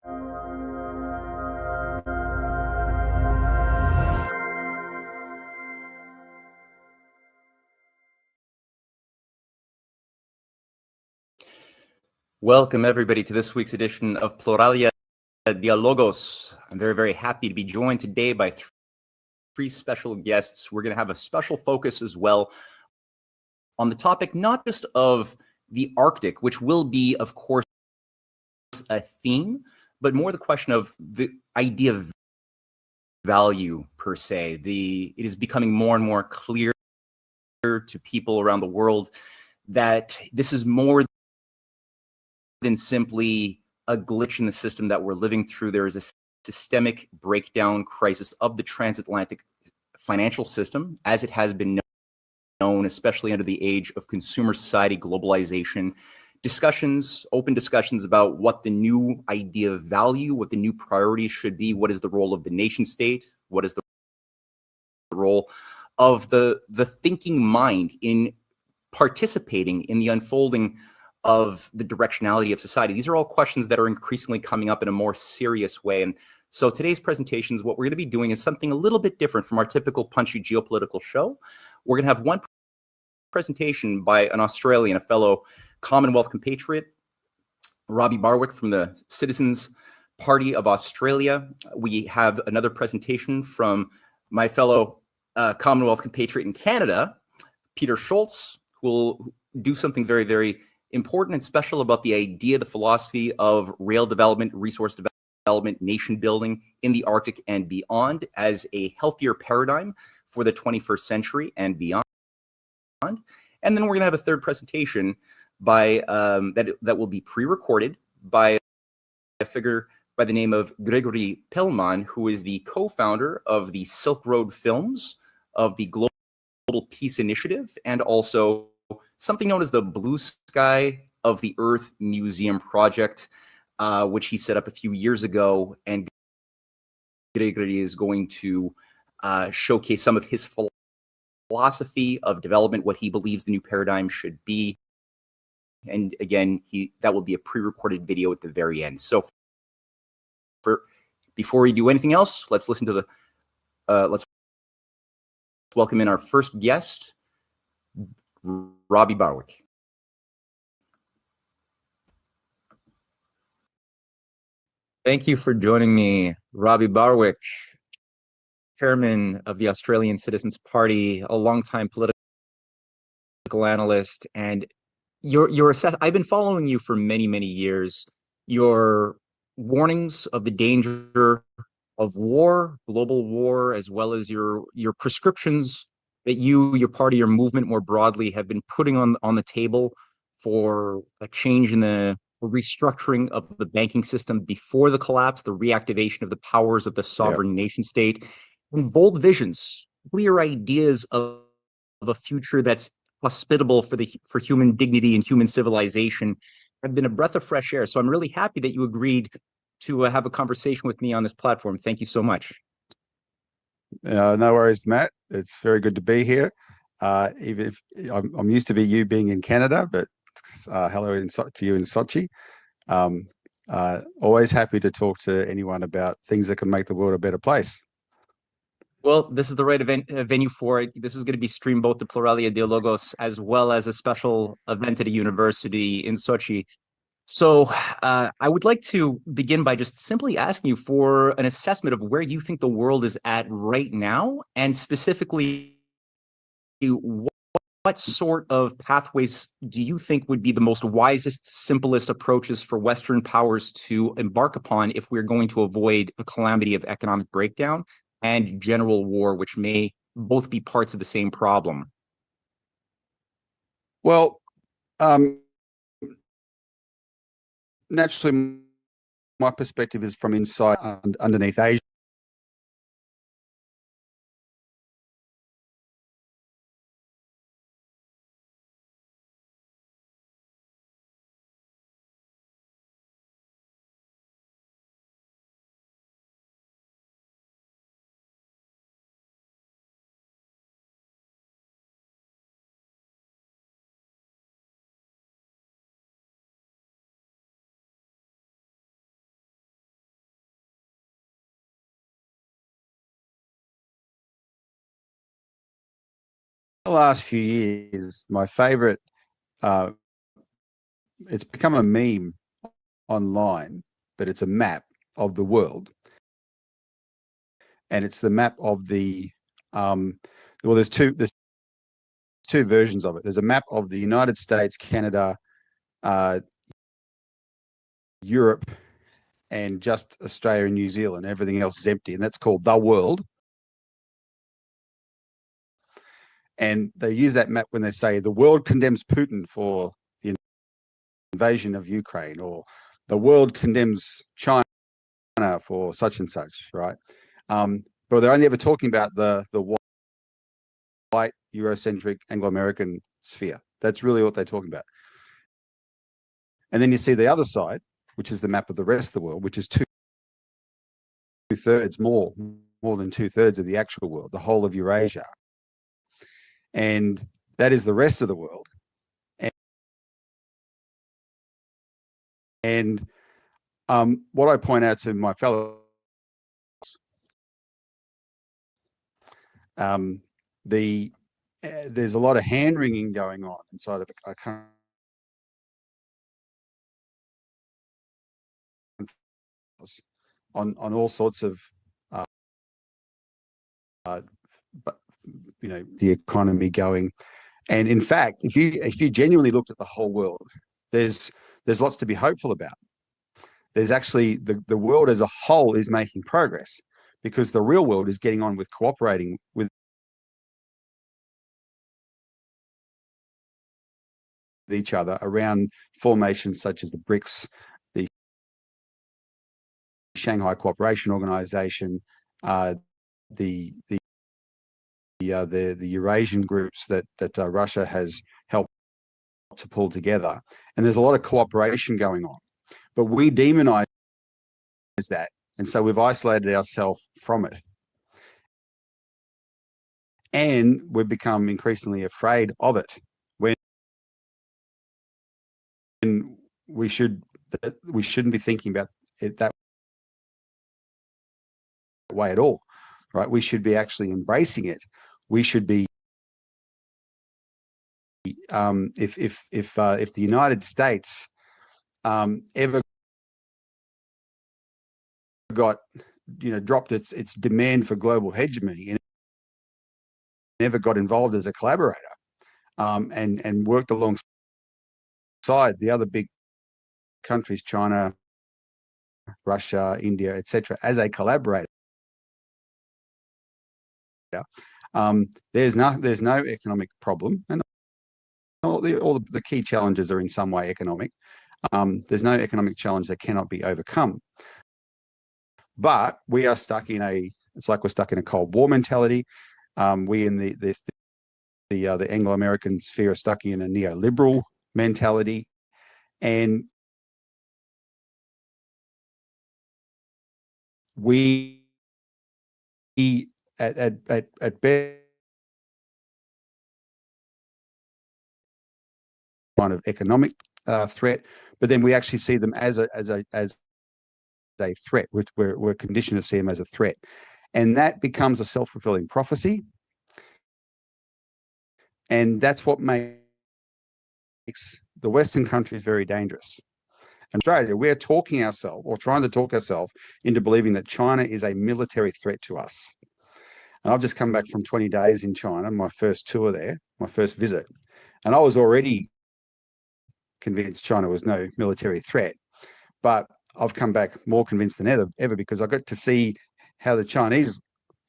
Welcome, everybody, to this week's edition of Pluralia Dialogos. I'm very, very happy to be joined today by three special guests. We're going to have a special focus as well on the topic, not just of the Arctic, which will be, of course, a theme, but more the question of the idea of value per se. It is becoming more and more clear to people around the world that this is more than simply a glitch in the system that we're living through. There is a systemic breakdown crisis of the transatlantic financial system as it has been known, especially under the age of consumer society, globalization. Discussions, open discussions about what the new idea of value, what the new priorities should be, what is the role of the nation state, what is the role of the thinking mind in participating in the unfolding of the directionality of society. These are all questions that are increasingly coming up in a more serious way. And so today's presentations, what we're going to be doing is something a little bit different from our typical punchy geopolitical show. We're going to have one presentation by an Australian, a fellow Commonwealth compatriot, Robbie Barwick from the Citizens Party of Australia. We have another presentation from my fellow Commonwealth compatriot in Canada, Peter Scholz, who will do something very, very important and special about the idea, the philosophy of rail development, resource development, nation building in the Arctic and beyond as a healthier paradigm for the 21st century and beyond. And then we're going to have a third presentation by that will be pre-recorded by a figure by the name of Gregory Pelman, who is the co-founder of the Silk Road Films, of the Global Peace Initiative, and also something known as the Blue Sky of the Earth Museum Project, which he set up a few years ago. And Gregory is going to showcase some of his philosophy of development, what he believes the new paradigm should be. And again, that will be a pre-recorded video at the very end. So before we do anything else, let's listen to let's welcome in our first guest, Robbie Barwick. Thank you for joining me, Robbie Barwick, chairman of the Australian Citizens Party, a longtime political analyst, and I've been following you for many, many years. Your warnings of the danger of war, global war, as well as your prescriptions that you, your party, your movement more broadly have been putting on the table for a change in the restructuring of the banking system before the collapse, the reactivation of the powers of the sovereign nation state, and bold visions, clear ideas of a future that's hospitable for human dignity and human civilization have been a breath of fresh air. So I'm really happy that you agreed to have a conversation with me on this platform. Thank you so much. No worries, Matt. It's very good to be here. Even if I'm used to you being in Canada, but hello to you in Sochi. Always happy to talk to anyone about things that can make the world a better place. Well, this is the right venue for it. This is going to be streamed both to Pluralia Dialogos as well as a special event at a university in Sochi. So I would like to begin by just simply asking you for an assessment of where you think the world is at right now, and specifically what sort of pathways do you think would be the most wisest, simplest approaches for Western powers to embark upon if we're going to avoid a calamity of economic breakdown and general war, which may both be parts of the same problem? Well, naturally, my perspective is from inside and underneath Asia. last few years, my favorite, it's become a meme online, but it's a map of the world. And it's the map of well, there's two versions of it. There's a map of the United States, Canada, Europe, and just Australia and New Zealand. Everything else is empty, and that's called the world. And they use that map when they say the world condemns Putin for the invasion of Ukraine, or the world condemns China for such and such, right? But they're only ever talking about the white Eurocentric Anglo-American sphere. That's really what they're talking about. And then you see the other side, which is the map of the rest of the world, which is two-thirds more than two-thirds of the actual world, the whole of Eurasia. And that is the rest of the world. And what I point out to my fellows, there's a lot of hand-wringing going on inside of a country on all sorts of, the economy going. And in fact, if you genuinely looked at the whole world, there's lots to be hopeful about. There's actually the world as a whole is making progress, because the real world is getting on with cooperating with each other around formations such as the BRICS, the Shanghai Cooperation Organization, the Eurasian groups that Russia has helped to pull together. And there's a lot of cooperation going on, but we demonize that. And so we've isolated ourselves from it. And we've become increasingly afraid of it, when we shouldn't be thinking about it that way at all, right? We should be actually embracing it. We should be, if the United States ever got, dropped its demand for global hegemony and never got involved as a collaborator, and worked alongside the other big countries, China, Russia, India, etc., as a collaborator, there's no economic problem, and all the key challenges are in some way economic. There's no economic challenge that cannot be overcome. But we are stuck in it's like we're stuck in a Cold War mentality. We in the Anglo-American sphere are stuck in a neoliberal mentality, and we at best kind of economic threat, but then we actually see them as a threat. We're conditioned to see them as a threat, and that becomes a self-fulfilling prophecy. And that's what makes the Western countries very dangerous. In Australia, we're talking ourselves, or trying to talk ourselves, into believing that China is a military threat to us. And I've just come back from 20 days in China, my first tour there, my first visit, and I was already convinced China was no military threat. But I've come back more convinced than ever, because I got to see how the Chinese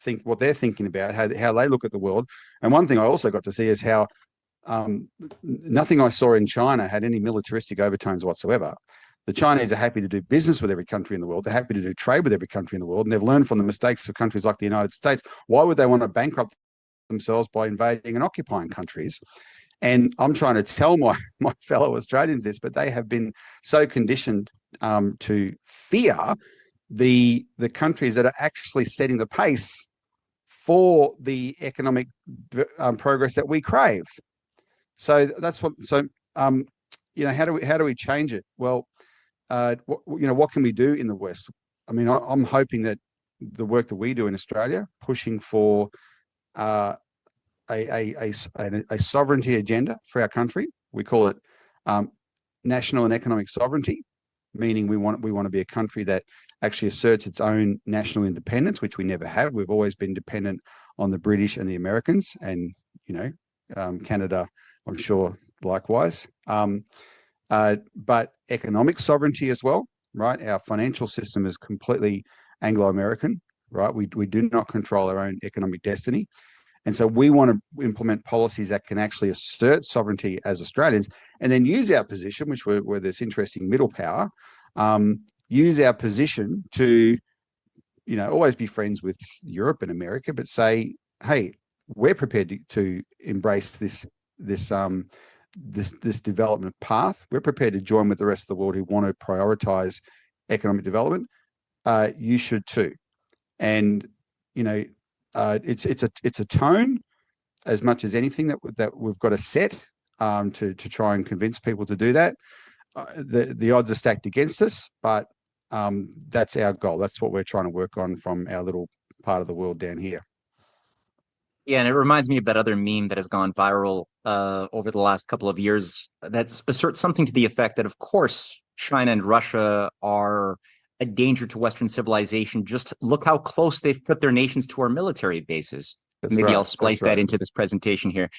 think, what they're thinking about, how they look at the world. And one thing I also got to see is how nothing I saw in China had any militaristic overtones whatsoever. The Chinese are happy to do business with every country in the world. They're happy to do trade with every country in the world. And they've learned from the mistakes of countries like the United States. Why would they want to bankrupt themselves by invading and occupying countries? And I'm trying to tell my fellow Australians this, but they have been so conditioned to fear the countries that are actually setting the pace for the economic progress that we crave. So that's what. So how do we change it? Well, what can we do in the West? I mean, I'm hoping that the work that we do in Australia, pushing for a sovereignty agenda for our country. We call it national and economic sovereignty, meaning we want to be a country that actually asserts its own national independence, which we never have. We've always been dependent on the British and the Americans, and Canada, I'm sure, likewise. But economic sovereignty as well, right? Our financial system is completely Anglo-American, right? We do not control our own economic destiny. And so we want to implement policies that can actually assert sovereignty as Australians, and then use our position, which we're this interesting middle power, use our position to, always be friends with Europe and America, but say, hey, we're prepared to embrace this development path. We're prepared to join with the rest of the world who want to prioritize economic development. You should too. And it's a tone as much as anything that we've got to set to try and convince people to do that. The odds are stacked against us, but that's our goal. That's what we're trying to work on from our little part of the world down here. Yeah, and it reminds me of that other meme that has gone viral over the last couple of years that asserts something to the effect that, of course, China and Russia are a danger to Western civilization. Just look how close they've put their nations to our military bases. That's Maybe right. I'll splice that into this presentation here.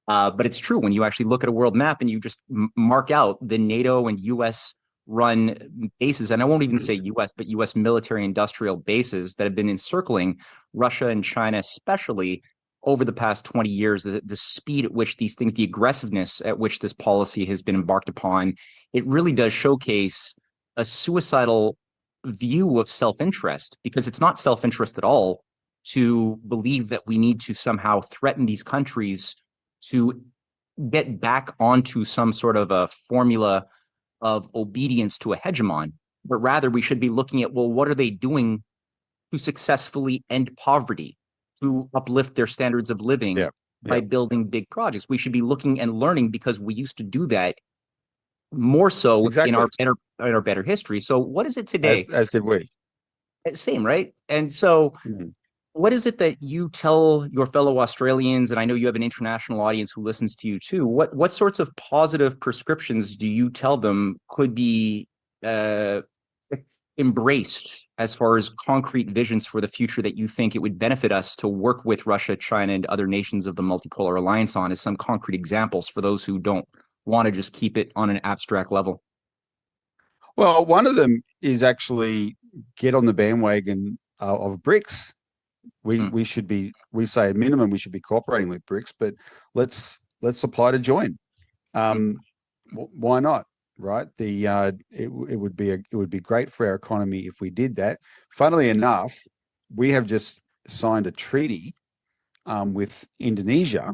But it's true when you actually look at a world map and you just mark out the NATO and US run bases, and I won't even say US, but US military industrial bases that have been encircling Russia and China, especially over the past 20 years, the speed at which these things, the aggressiveness at which this policy has been embarked upon, it really does showcase a suicidal view of self-interest, because it's not self-interest at all to believe that we need to somehow threaten these countries to get back onto some sort of a formula of obedience to a hegemon, but rather we should be looking at, well, what are they doing to successfully end poverty, to uplift their standards of living by building big projects? We should be looking and learning, because we used to do that more so in our better history. So what is it today? As did we. Same, right? And so what is it that you tell your fellow Australians, and I know you have an international audience who listens to you too, what sorts of positive prescriptions do you tell them could be embraced as far as concrete visions for the future that you think it would benefit us to work with Russia, China, and other nations of the multipolar alliance on, as some concrete examples for those who don't want to just keep it on an abstract level? Well, one of them is actually get on the bandwagon of BRICS. We should be, we say at minimum we should be cooperating with BRICS, but let's apply to join. Why not? Right? It would be great for our economy if we did that. Funnily enough, we have just signed a treaty with Indonesia,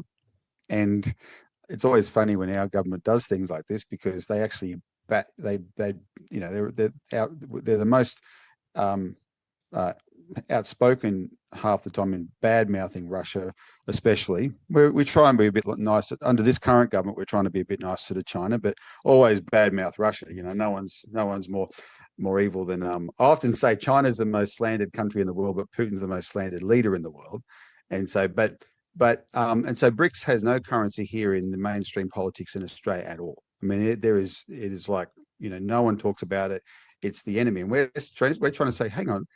and it's always funny when our government does things like this, because they actually they're the most outspoken half the time in bad mouthing Russia, especially. We try and be a bit nicer under this current government. We're trying to be a bit nicer to China, but always bad mouth Russia. No one's more evil than I often say China's the most slandered country in the world, but Putin's the most slandered leader in the world. And so, and so BRICS has no currency here in the mainstream politics in Australia at all. I mean, it is like, no one talks about it. It's the enemy. And we're trying to say, hang on,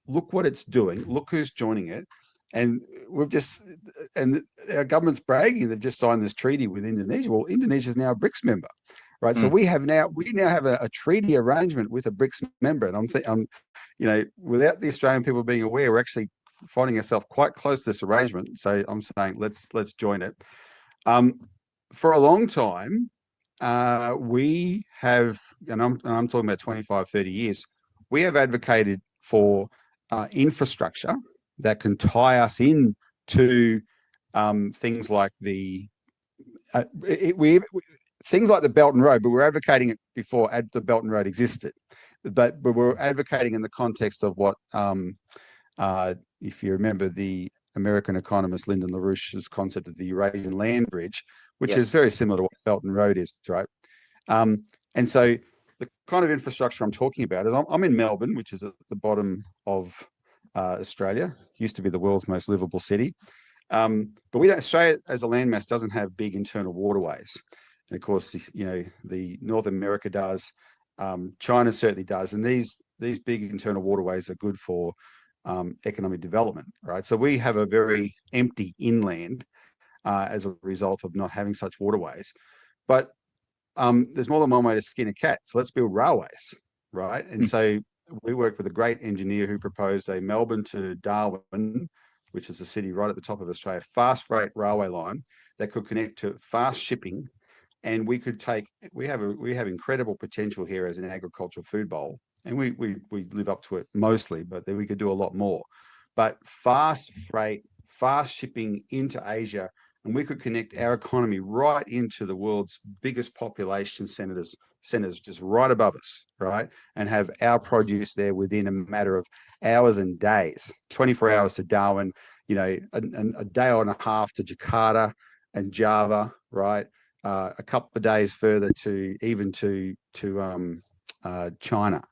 look what it's doing. Look who's joining it. And and our government's bragging they've just signed this treaty with Indonesia. Well, Indonesia is now a BRICS member, right? So we now have a treaty arrangement with a BRICS member. And I'm without the Australian people being aware, we're actually finding ourselves quite close to this arrangement. So I'm saying let's join it. For a long time, we have, and I'm talking about 25, 30 years, we have advocated for infrastructure that can tie us in to things like things like the Belt and Road, but we're advocating it before the Belt and Road existed. But we're advocating in the context of what, if you remember the American economist Lyndon LaRouche's concept of the Eurasian land bridge, which is very similar to what Belt and Road is, right? And so the kind of infrastructure I'm talking about is I'm in Melbourne, which is at the bottom of Australia, used to be the world's most livable city. But we don't. Australia as a landmass doesn't have big internal waterways, and of course, the North America does. China certainly does, and these big internal waterways are good for economic development, right? So we have a very empty inland as a result of not having such waterways. But there's more than one way to skin a cat. So let's build railways, right? And so we worked with a great engineer who proposed a Melbourne to Darwin, which is a city right at the top of Australia, fast freight railway line that could connect to fast shipping. And we have incredible potential here as an agricultural food bowl. And we live up to it mostly, but then we could do a lot more. But fast freight, fast shipping into Asia, and we could connect our economy right into the world's biggest population centers just right above us, right? And have our produce there within a matter of hours and days, 24 hours to Darwin, a day and a half to Jakarta and Java, right? A couple of days further to China,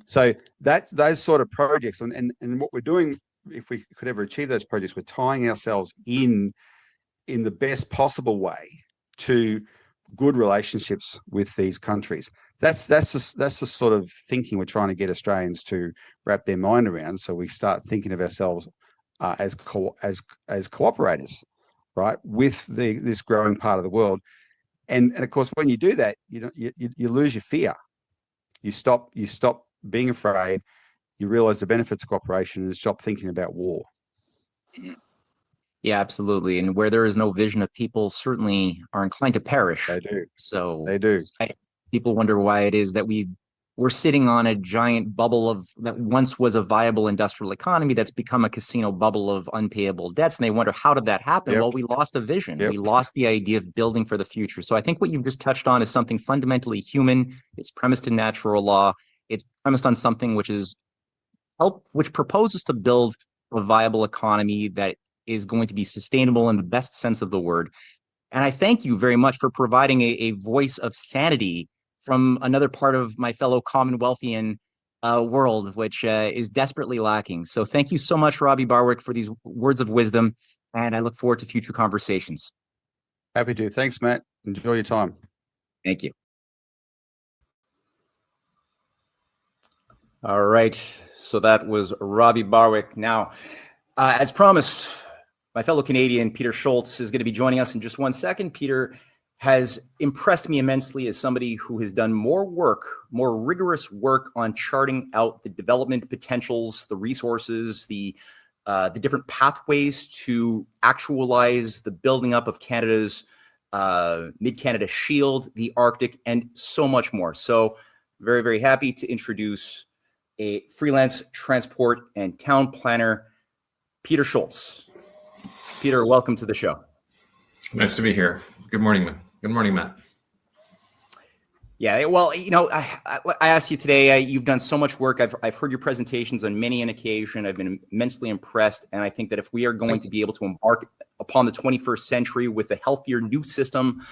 so that's those sort of projects, and what we're doing, if we could ever achieve those projects, we're tying ourselves in the best possible way to good relationships with these countries. That's the sort of thinking we're trying to get Australians to wrap their mind around. So we start thinking of ourselves as cooperators, right, with this growing part of the world. And of course, when you do that, you lose your fear. You stop being afraid. You realize the benefits of cooperation and stop thinking about war. Yeah, absolutely. And where there is no vision of people certainly are inclined to perish. They do. So they do. People wonder why it is that we're sitting on a giant bubble that once was a viable industrial economy that's become a casino bubble of unpayable debts. And they wonder, how did that happen? Yep. Well, we lost a vision. Yep. We lost the idea of building for the future. So I think what you've just touched on is something fundamentally human. It's premised in natural law. It's premised on something which proposes to build a viable economy that is going to be sustainable in the best sense of the word. And I thank you very much for providing a voice of sanity from another part of my fellow Commonwealthian world, which is desperately lacking. So thank you so much, Robbie Barwick, for these words of wisdom, and I look forward to future conversations. Happy to. Thanks, Matt. Enjoy your time. Thank you. All right. So that was Robbie Barwick. Now, as promised, my fellow Canadian, Peter Scholz, is going to be joining us in just 1 second. Peter has impressed me immensely as somebody who has done more rigorous work on charting out the development potentials, the resources, the different pathways to actualize the building up of Canada's Mid-Canada Shield, the Arctic, and so much more. So very, very happy to introduce a freelance transport and town planner, Peter Scholz. Peter, welcome to the show. Nice to be here. Good morning, Matt. Yeah, well, I asked you today. You've done so much work. I've heard your presentations on many an occasion. I've been immensely impressed, and I think that if we are going to be able to embark upon the 21st century with a healthier new system,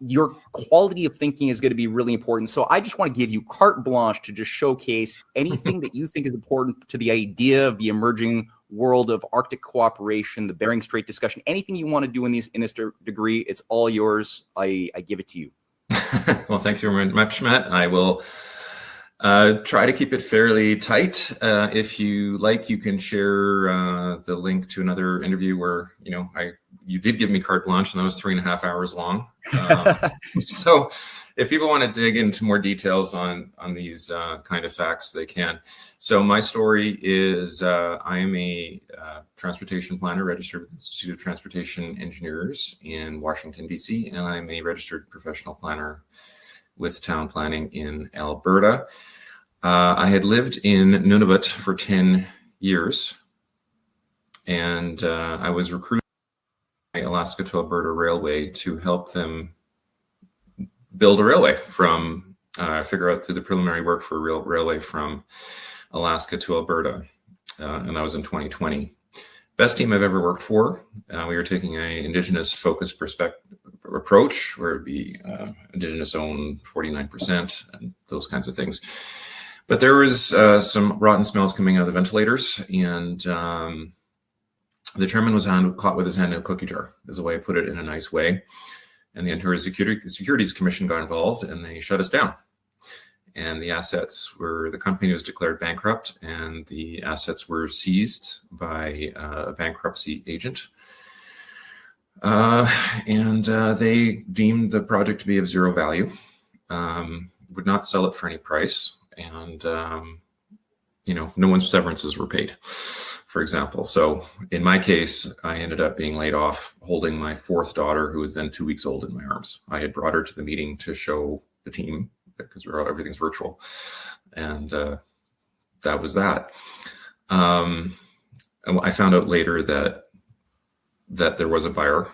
your quality of thinking is going to be really important. So I just want to give you carte blanche to just showcase anything that you think is important to the idea of the emerging world of Arctic cooperation, the Bering Strait discussion, anything you want to do in this degree, it's all yours. I give it to you. Well, thank you very much, Matt. I will try to keep it fairly tight. If you like, you can share the link to another interview where, you did give me carte blanche, and that was 3.5 hours long. So if people want to dig into more details on these kind of facts, they can. So my story is I am a transportation planner registered with the Institute of Transportation Engineers in Washington, D.C., and I'm a registered professional planner with town planning in Alberta. I had lived in Nunavut for 10 years, and I was recruited by Alaska to Alberta Railway to help them build a railway from, figure out through the preliminary work for a railway from Alaska to Alberta, and that was in 2020. Best team I've ever worked for. We were taking an Indigenous focused approach, where it'd be Indigenous owned 49% and those kinds of things. But there was some rotten smells coming out of the ventilators, and the chairman was caught with his hand in a cookie jar, is the way I put it in a nice way. And the Ontario Securities Commission got involved and they shut us down. And the company was declared bankrupt and the assets were seized by a bankruptcy agent. And they deemed the project to be of zero value, would not sell it for any price. And, no one's severances were paid, for example. So in my case, I ended up being laid off holding my fourth daughter, who was then 2 weeks old, in my arms. I had brought her to the meeting to show the team because everything's virtual. And that was that. And I found out later that there was a buyer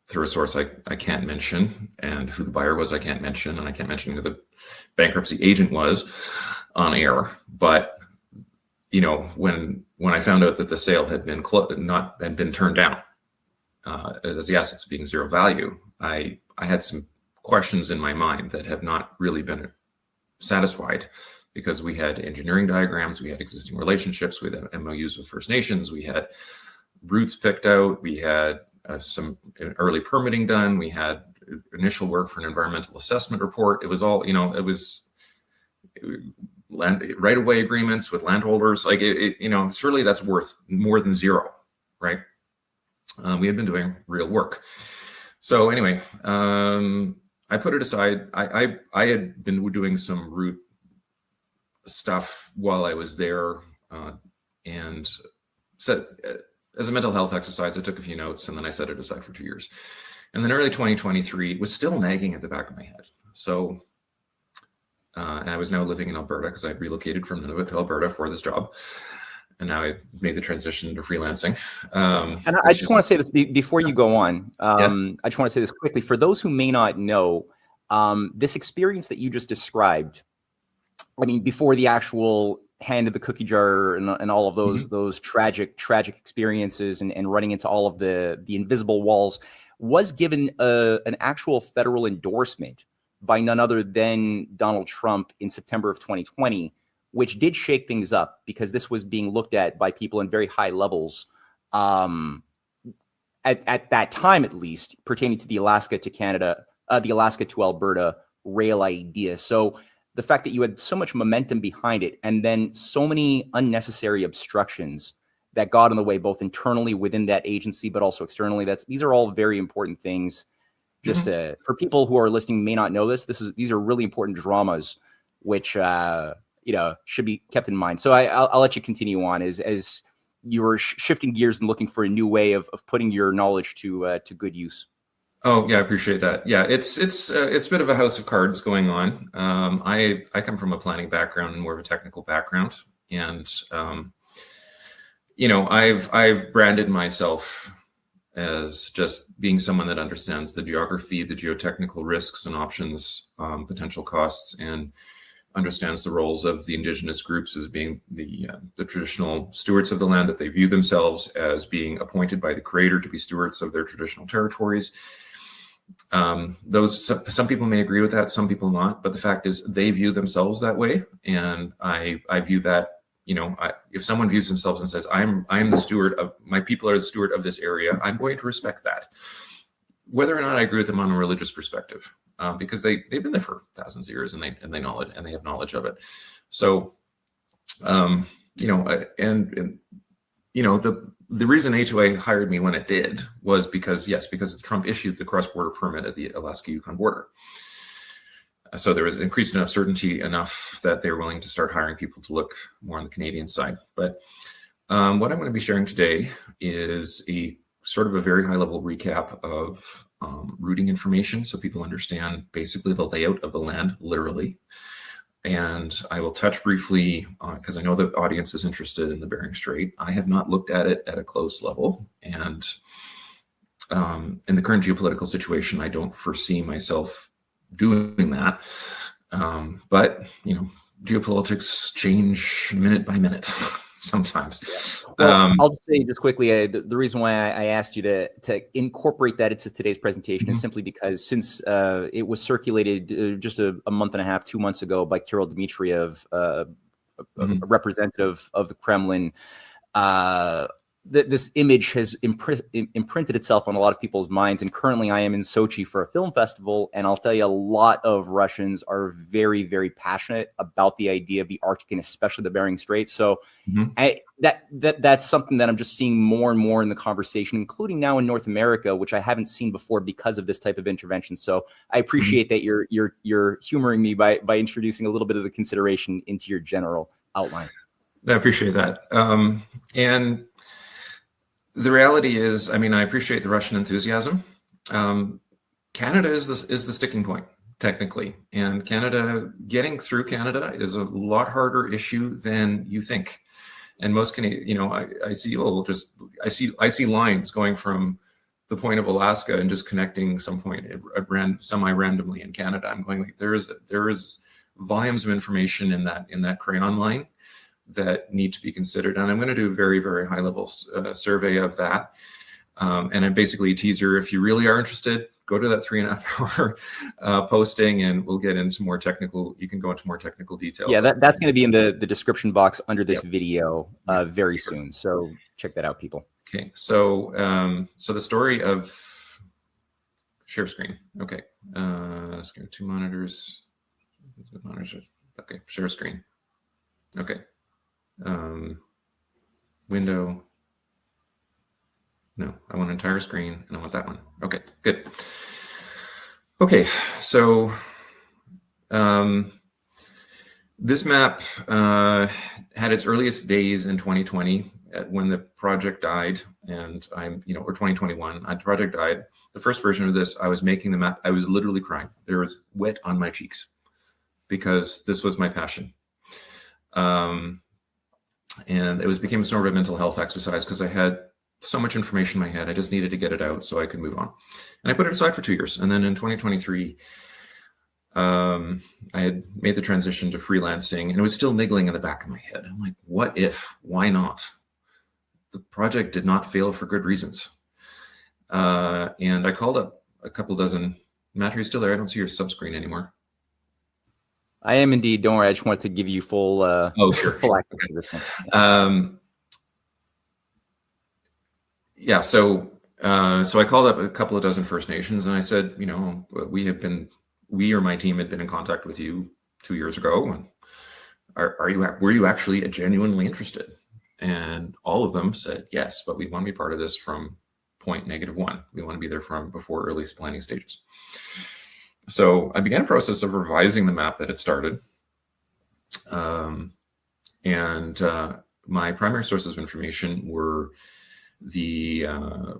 through a source I can't mention, and who the buyer was I can't mention, and I can't mention who the bankruptcy agent was on air. But when I found out that the sale had been been turned down as the assets being zero value, I had some questions in my mind that have not really been satisfied, because we had engineering diagrams, we had existing relationships, we had MOUs with First Nations, we had routes picked out, we had some early permitting done, we had initial work for an environmental assessment report. It was all, it was right-of-way agreements with landholders. Like, surely that's worth more than zero, right? We had been doing real work. So anyway, I put it aside. I had been doing some route stuff while I was there, and said, as a mental health exercise, I took a few notes and then I set it aside for 2 years. And then early 2023, it was still nagging at the back of my head. So I was now living in Alberta because I had relocated from Nunavut to Alberta for this job. And now I made the transition to freelancing. And I just want to say this before you go on. I just want to say this quickly. For those who may not know, this experience that you just described, I mean, before the actual hand of the cookie jar and all of those tragic experiences and running into all of the invisible walls, was given an actual federal endorsement by none other than Donald Trump in September of 2020, which did shake things up, because this was being looked at by people in very high levels at that time, at least, pertaining to the Alaska to Canada, the Alaska to Alberta rail idea. So the fact that you had so much momentum behind it, and then so many unnecessary obstructions that got in the way, both internally within that agency, but also externally, these are all very important things. Just for people who are listening may not know this, these are really important dramas, which should be kept in mind. So I'll let you continue on as you were shifting gears and looking for a new way of putting your knowledge to good use. Oh yeah, I appreciate that. Yeah, it's a bit of a house of cards going on. I come from a planning background and more of a technical background, and I've branded myself as just being someone that understands the geography, the geotechnical risks and options, potential costs, and understands the roles of the Indigenous groups as being the traditional stewards of the land, that they view themselves as being appointed by the Creator to be stewards of their traditional territories. Some people may agree with that, some people not, but the fact is they view themselves that way, and I view that. If someone views themselves and says, I'm the steward of my people, are the steward of this area, I'm going to respect that, whether or not I agree with them on a religious perspective, because they've been there for thousands of years and they have knowledge of it. So, the reason A2A hired me when it did was because Trump issued the cross-border permit at the Alaska-Yukon border. So there was increased enough certainty enough that they were willing to start hiring people to look more on the Canadian side. But what I'm going to be sharing today is a sort of a very high-level recap of routing information, so people understand basically the layout of the land, literally. And I will touch briefly, because I know the audience is interested in the Bering Strait. I have not looked at it at a close level. And in the current geopolitical situation, I don't foresee myself doing that. But, geopolitics change minute by minute sometimes. Well, I'll just say just quickly, the reason why I asked you to incorporate that into today's presentation is simply because since it was circulated just a month and a half, 2 months ago by Kirill Dmitriev, a representative of the Kremlin, this image has imprinted itself on a lot of people's minds. And currently I am in Sochi for a film festival. And I'll tell you, a lot of Russians are very, very passionate about the idea of the Arctic and especially the Bering Strait. So that's something that I'm just seeing more and more in the conversation, including now in North America, which I haven't seen before because of this type of intervention. So I appreciate that you're humoring me by introducing a little bit of the consideration into your general outline. I appreciate that. And the reality is, I mean, I appreciate the Russian enthusiasm. Canada is the sticking point, technically. And Canada, getting through Canada is a lot harder issue than you think. And most Canadian, you know, I see lines going from the point of Alaska and just connecting some point semi-randomly in Canada. I'm going like, there is volumes of information in that crayon line that need to be considered. And I'm going to do a very, very high level survey of that. And I'm basically a teaser. If you really are interested, go to that 3.5 hour posting and we'll get into more technical, you can go into more technical detail. Yeah, that's going to be in the description box under this video very soon. So check that out, people. Okay. So, so the story of share screen. Okay. Let's go 2 monitors. Okay. Share screen. Okay. Window. No, I want entire screen and I want that one. Okay, good. Okay, so this map had its earliest days in 2020 when the project died, and or 2021. The project died. The first version of this, I was making the map. I was literally crying. There was wet on my cheeks because this was my passion. And it became sort of a mental health exercise because I had so much information in my head. I just needed to get it out so I could move on. And I put it aside for 2 years. And then in 2023, I had made the transition to freelancing and it was still niggling in the back of my head. I'm like, what if? Why not? The project did not fail for good reasons. And I called up a couple dozen. Matt, are you still there? I don't see your subscreen anymore. I am indeed. Don't worry. I just wanted to give you full. Sure. Full access to this one. Yeah. So I called up a couple of dozen First Nations and I said, we or my team had been in contact with you 2 years ago, and were you actually genuinely interested? And all of them said yes, but we want to be part of this from point -1. We want to be there from before early planning stages. So I began a process of revising the map that had started. My primary sources of information were the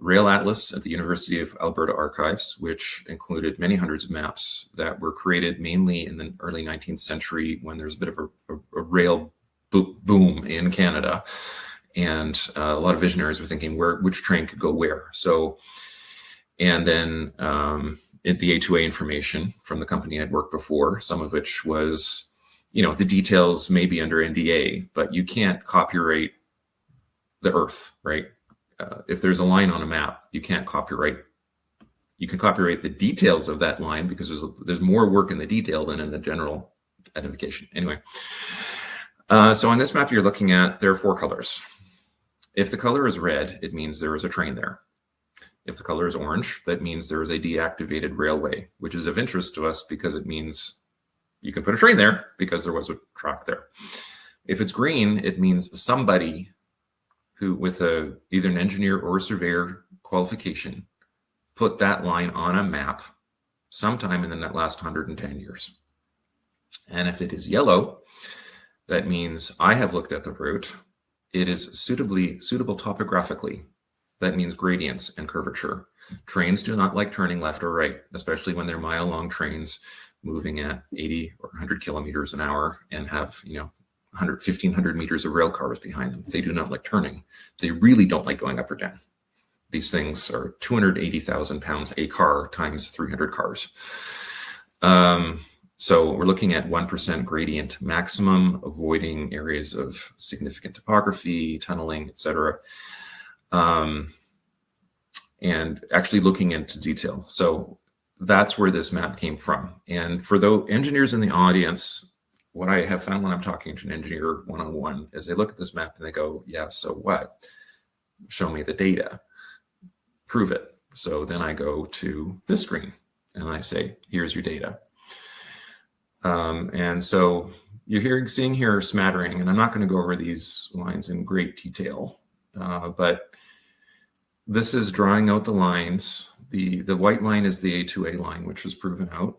Rail Atlas at the University of Alberta Archives, which included many hundreds of maps that were created mainly in the early 19th century when there's a bit of a rail boom in Canada. And a lot of visionaries were thinking which train could go where. So, and then the A2A information from the company I'd worked before, some of which was, the details may be under NDA, but you can't copyright the Earth, right? If there's a line on a map, you can't copyright. You can copyright the details of that line because there's more work in the detail than in the general identification. Anyway, so on this map you're looking at, there are 4 colors. If the color is red, it means there is a train there. If the color is orange, that means there is a deactivated railway, which is of interest to us because it means you can put a train there because there was a track there. If it's green, it means somebody who, with either an engineer or a surveyor qualification, put that line on a map sometime in the last 110 years. And if it is yellow, that means I have looked at the route. It is suitable topographically. That means gradients and curvature. Trains do not like turning left or right, especially when they're mile-long trains moving at 80 or 100 kilometers an hour and have, 1,500 meters of rail cars behind them. They do not like turning. They really don't like going up or down. These things are 280,000 pounds a car times 300 cars. So we're looking at 1% gradient maximum, avoiding areas of significant topography, tunneling, etc. And actually looking into detail. So that's where this map came from. And for the engineers in the audience, what I have found when I'm talking to an engineer one-on-one is they look at this map and they go, yeah, so what? show me the data, prove it. So then I go to this screen and I say, here's your data. And so you're seeing here a smattering, and I'm not going to go over these lines in great detail, but this is drawing out the lines. The white line is the A2A line, which was proven out.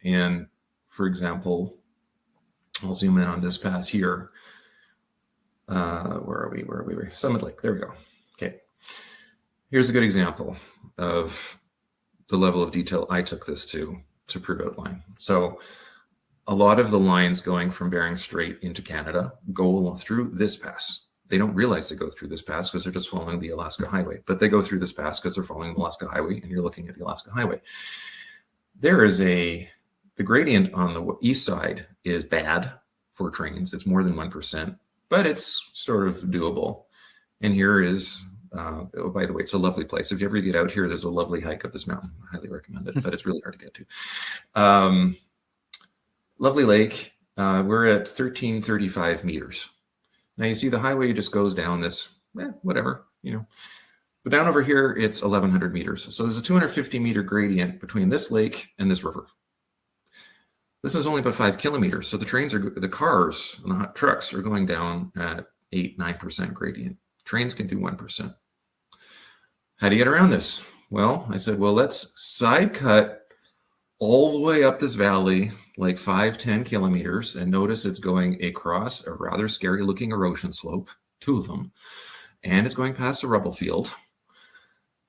And for example, I'll zoom in on this pass here. Where are we? Summit Lake. There we go. Okay. Here's a good example of the level of detail I took this to prove outline. So a lot of the lines going from Bering Strait into Canada go through this pass. They don't realize they go through this pass because they're just following the Alaska Highway, but they go through this pass because they're following the Alaska Highway, and you're looking at the Alaska Highway. There is the gradient on the east side is bad for trains. It's more than 1%, but it's sort of doable. And here is, oh, by the way, it's a lovely place. If you ever get out here, there's a lovely hike up this mountain. I highly recommend it, but it's really hard to get to. Lovely lake. We're at 1335 meters. Now you see the highway just goes down this, whatever, But down over here, it's 1,100 meters. So there's a 250 meter gradient between this lake and this river. This is only about 5 kilometers. So the cars and the trucks are going down at 8-9% gradient. Trains can do 1%. How do you get around this? Well, I said, let's side cut all the way up this valley, like 5-10 kilometers, and notice it's going across a rather scary looking erosion slope, 2 of them, and it's going past a rubble field.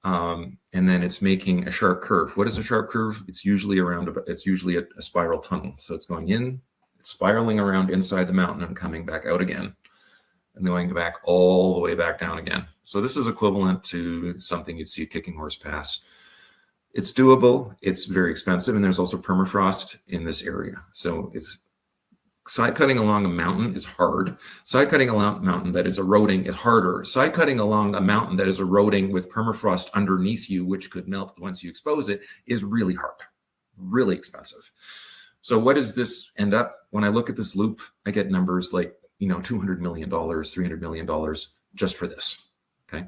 And then it's making a sharp curve. What is a sharp curve? It's usually a spiral tunnel. So it's going in, it's spiraling around inside the mountain and coming back out again, and going back all the way back down again. So this is equivalent to something you'd see at Kicking Horse Pass. It's doable. It's very expensive, and there's also permafrost in this area. So it's side cutting along a mountain is hard. Side cutting along a mountain that is eroding is harder. Side cutting along a mountain that is eroding with permafrost underneath you, which could melt once you expose it, is really hard, really expensive. So what does this end up? When I look at this loop, I get numbers like, $200 million, $300 million just for this. Okay.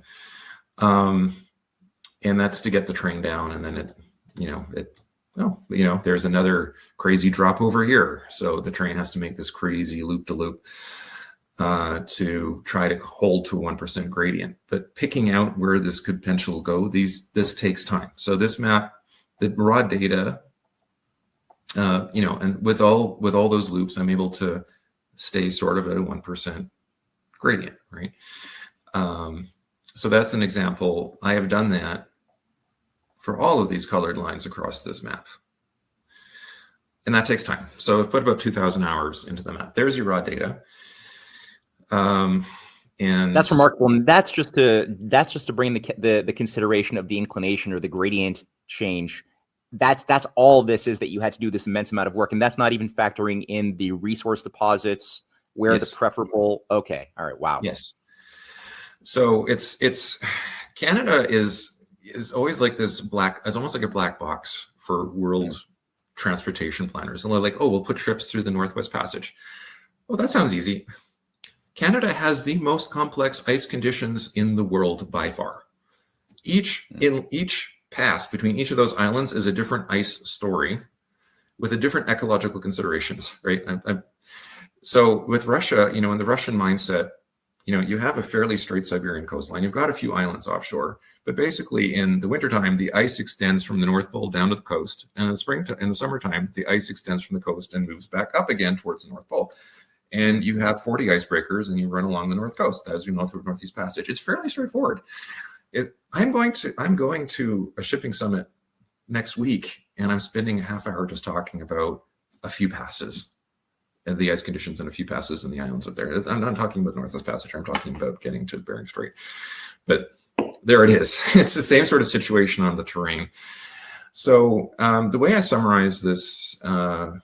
And that's to get the train down, and then there's another crazy drop over here. So the train has to make this crazy loop-to-loop to try to hold to a 1% gradient. But picking out where this could potentially go, this takes time. So this map, the raw data, and with all those loops, I'm able to stay sort of at a 1% gradient, right? So that's an example. I have done that for all of these colored lines across this map. And that takes time. So I've put about 2,000 hours into the map. There's your raw data. And that's remarkable. And that's just to bring the consideration of the inclination or the gradient change. That's all this is, that you had to do this immense amount of work. And that's not even factoring in the resource deposits where Yes. the preferable. Okay. All right. Wow. Yes. So it's Canada is always like this it's almost like a black box for world transportation planners. And they're like, we'll put ships through the Northwest Passage. Well, that sounds easy. Canada has the most complex ice conditions in the world by far. Each pass between each of those islands is a different ice story with a different ecological considerations, right? So with Russia, in the Russian mindset, you have a fairly straight Siberian coastline. You've got a few islands offshore, but basically in the wintertime, the ice extends from the North Pole down to the coast. And in the summertime, the ice extends from the coast and moves back up again towards the North Pole. And you have 40 icebreakers and you run along the North Coast as you know through Northeast Passage. It's fairly straightforward. I'm going to a shipping summit next week, and I'm spending a half hour just talking about a few passes and the ice conditions and a few passes in the islands up there. I'm not talking about Northwest Passage. I'm talking about getting to Bering Strait. But there it is. It's the same sort of situation on the terrain. So the way I summarize this, so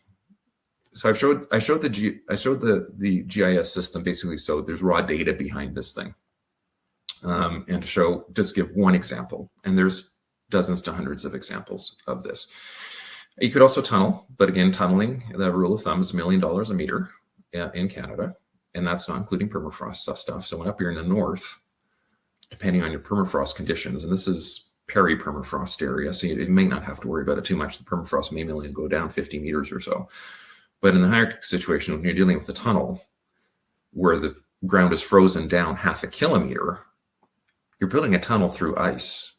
I showed the GIS system basically. So there's raw data behind this thing, and to just give one example. And there's dozens to hundreds of examples of this. You could also tunnel, but again, tunneling, the rule of thumb is $1 million a meter in Canada, and that's not including permafrost stuff. So up here in the north, depending on your permafrost conditions, and this is peri-permafrost area, so you may not have to worry about it too much. The permafrost may only go down 50 meters or so. But in the high Arctic situation, when you're dealing with a tunnel where the ground is frozen down 0.5 kilometer, you're building a tunnel through ice.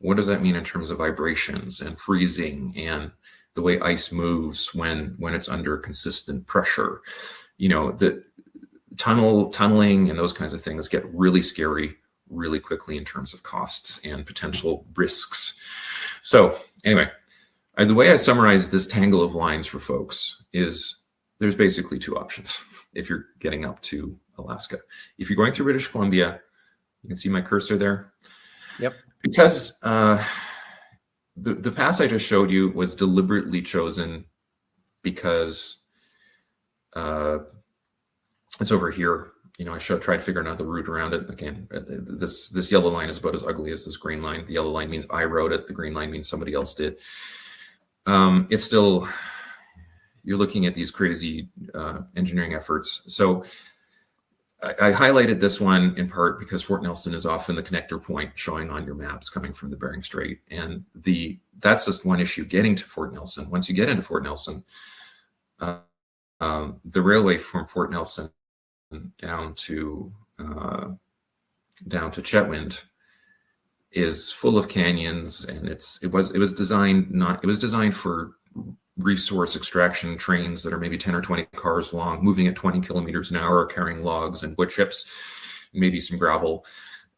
What does that mean in terms of vibrations and freezing and the way ice moves when it's under consistent pressure? You know, the tunneling and those kinds of things get really scary really quickly in terms of costs and potential risks. So anyway, the way I summarize this tangle of lines for folks is there's basically two options if you're getting up to Alaska. If you're going through British Columbia, you can see my cursor there. Yep. Because the pass I just showed you was deliberately chosen because it's over here. You know, I tried to figure out the route around it. Again, this yellow line is about as ugly as this green line. The yellow line means I wrote it. The green line means somebody else did. It's still, you're looking at these crazy engineering efforts. So I highlighted this one in part because Fort Nelson is often the connector point showing on your maps coming from the Bering Strait. And that's just one issue, getting to Fort Nelson. Once you get into Fort Nelson, the railway from Fort Nelson down to Chetwynd is full of canyons, and it was designed for resource extraction trains that are maybe 10 or 20 cars long, moving at 20 kilometers an hour, carrying logs and wood chips, maybe some gravel.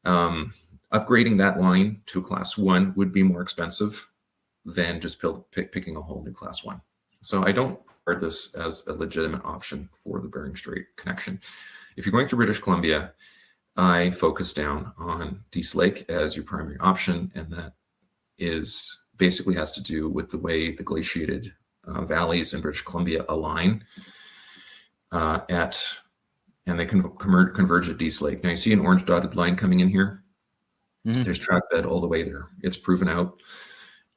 Upgrading that line to a class 1 would be more expensive than just picking a whole new class 1. So I don't regard this as a legitimate option for the Bering Strait connection. If you're going through British Columbia, I focus down on Dease Lake as your primary option, and that basically has to do with the way the glaciated valleys in British Columbia align and they converge at Dease Lake. Now you see an orange dotted line coming in here. Mm-hmm. There's track bed all the way there. It's proven out.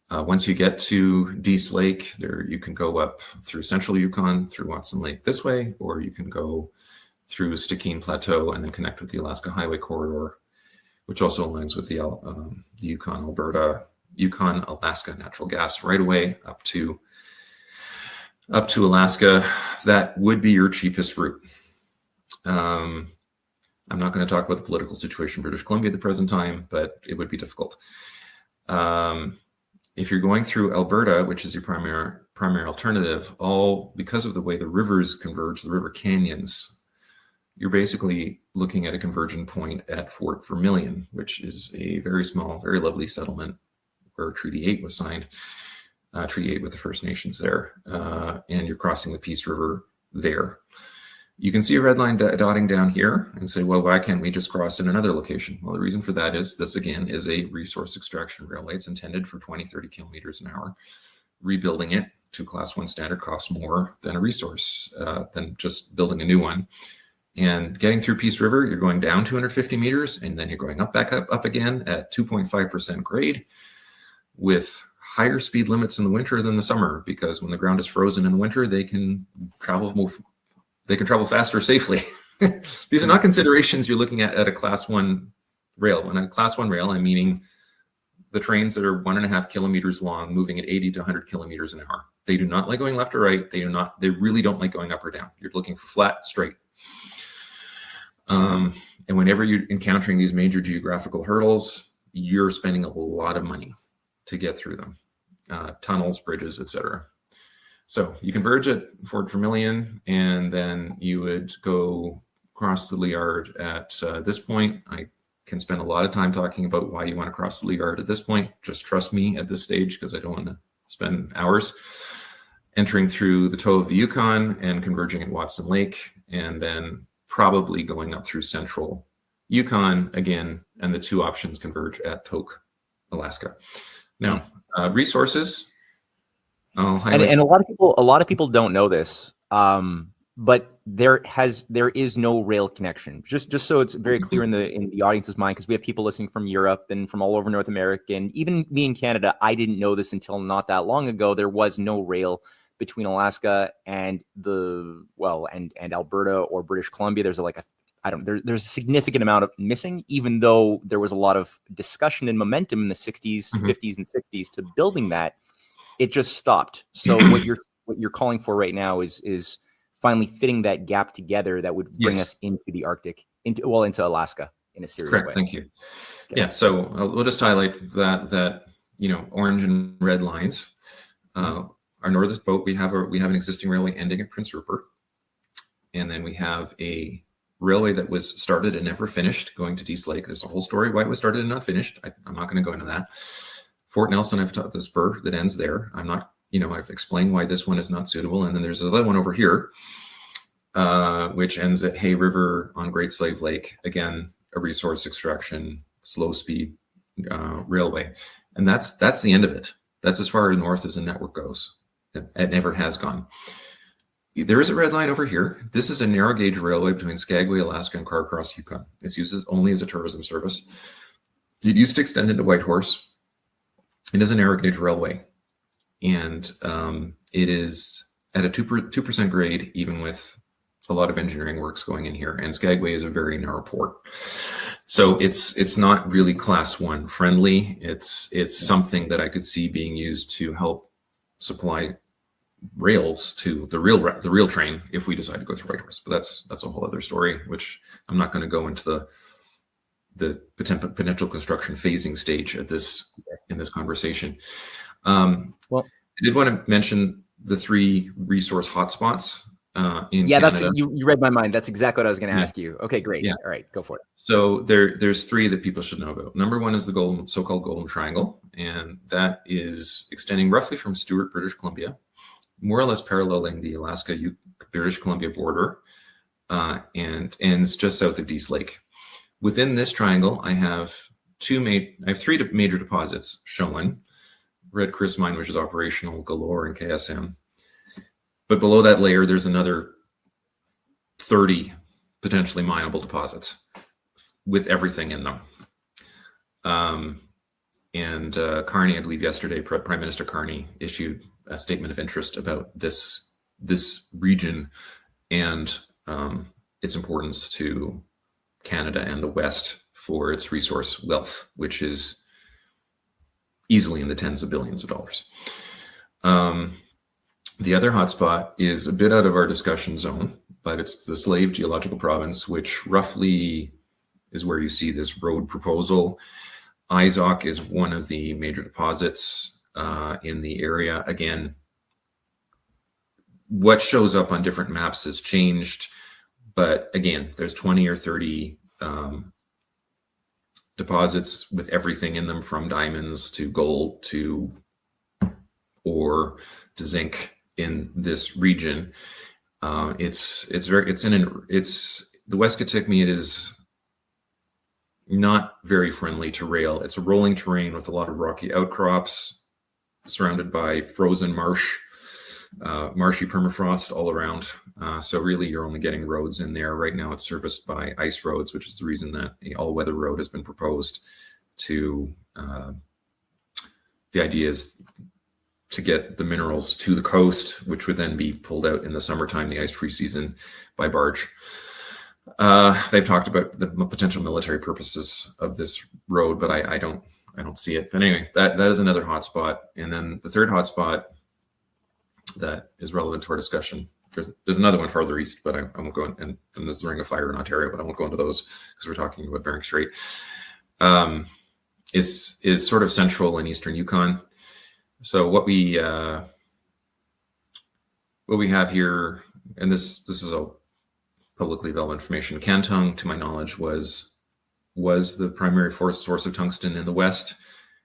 Once you get to Dease Lake, there you can go up through central Yukon, through Watson Lake this way, or you can go through Stikine Plateau and then connect with the Alaska Highway Corridor, which also aligns with the Yukon-Alaska natural gas right away up to Alaska. That would be your cheapest route. I'm not going to talk about the political situation in British Columbia at the present time, but it would be difficult. If you're going through Alberta, which is your primary alternative, because of the way the rivers converge, the river canyons, you're basically looking at a conversion point at Fort Vermilion, which is a very small, very lovely settlement where Treaty 8 was signed, Treaty 8 with the First Nations there, and you're crossing the Peace River there. You can see a red line dotting down here and say, well, why can't we just cross in another location? Well, the reason for that is this, again, is a resource extraction railway. It's intended for 20, 30 kilometers an hour. Rebuilding it to Class 1 standard costs more than a resource, than just building a new one. And getting through Peace River, you're going down 250 meters, and then you're going up again at 2.5% grade with higher speed limits in the winter than the summer, because when the ground is frozen in the winter, they can travel faster safely. These are not considerations you're looking at a Class 1 rail. When a Class 1 rail, I'm meaning the trains that are 1.5 kilometers long, moving at 80 to 100 kilometers an hour. They do not like going left or right. They really don't like going up or down. You're looking for flat, straight. And whenever you're encountering these major geographical hurdles, you're spending a lot of money to get through them. Tunnels, bridges, etc. So you converge at Fort Vermilion, and then you would go across the Liard at this point. I can spend a lot of time talking about why you want to cross the Liard at this point. Just trust me at this stage, because I don't want to spend hours. Entering through the toe of the Yukon and converging at Watson Lake, and then probably going up through central Yukon again, and the two options converge at Tok, Alaska. Now, resources. And a lot of people don't know this, but there is no rail connection. Just so it's very clear in the audience's mind, because we have people listening from Europe and from all over North America, and even me in Canada, I didn't know this until not that long ago. There was no rail between Alaska and Alberta or British Columbia. There's I there's a significant amount of missing, even though there was a lot of discussion and momentum in the 60s, 50s, and 60s to building that. It just stopped. So what you're calling for right now is finally fitting that gap together that would bring us into the Arctic, into Alaska in a serious way. Thank you. Okay. Yeah. So we'll just highlight that orange and red lines. Our northern boat, we have an existing railway ending at Prince Rupert, and then we have a railway that was started and never finished going to Dease Lake. There's a whole story why it was started and not finished. I'm not going to go into that. Fort Nelson, I've taught the spur that ends there. I'm not, I've explained why this one is not suitable. And then there's another one over here, which ends at Hay River on Great Slave Lake. Again, a resource extraction, slow speed railway. And that's the end of it. That's as far north as the network goes. It never has gone. There is a red line over here. This is a narrow gauge railway between Skagway, Alaska, and Carcross, Yukon. It's used only as a tourism service. It used to extend into Whitehorse. It is a narrow gauge railway, and it is at a 2% grade, even with a lot of engineering works going in here. And Skagway is a very narrow port, so it's not really Class 1 friendly. It's something that I could see being used to help supply rails to the real train if we decide to go through Whitehorse. But that's a whole other story, which I'm not going to go into the potential construction phasing stage in this conversation. Well, I did want to mention the 3 resource hotspots in Canada. That's you read my mind. That's exactly what I was going to ask you. Okay, great. Yeah. All right, go for it. So there's 3 that people should know about. Number 1 is the so-called Golden Triangle, and that is extending roughly from Stewart, British Columbia, more or less paralleling the Alaska British Columbia border, and ends just south of Dease Lake. Within this triangle, I have 3 major deposits shown. Red Chris Mine, which is operational, Galore, and KSM. But below that layer, there's another 30 potentially mineable deposits with everything in them. And Carney, I believe yesterday, Prime Minister Carney issued a statement of interest about this region and its importance to Canada and the West for its resource wealth, which is easily in the tens of billions of dollars. The other hotspot is a bit out of our discussion zone, but it's the Slave Geological Province, which roughly is where you see this road proposal. Izok is one of the major deposits in the area. Again, what shows up on different maps has changed, but again, there's 20 or 30 deposits with everything in them, from diamonds to gold to ore to zinc in this region. The West Kitikmeot is not very friendly to rail. It's a rolling terrain with a lot of rocky outcrops, surrounded by frozen marshy permafrost all around. So really, you're only getting roads in there. Right now, it's serviced by ice roads, which is the reason that an all-weather road has been proposed to. The idea is to get the minerals to the coast, which would then be pulled out in the summertime, the ice-free season, by barge. They've talked about the potential military purposes of this road, but I don't see it. But anyway, that is another hotspot. And then the third hotspot that is relevant to our discussion, there's another one farther east, but I won't go in, and then there's the Ring of Fire in Ontario, but I won't go into those because we're talking about Bering Strait. Is sort of central and eastern Yukon. So what we have here, and this is a publicly available information. Kantong, to my knowledge, was the primary source of tungsten in the West.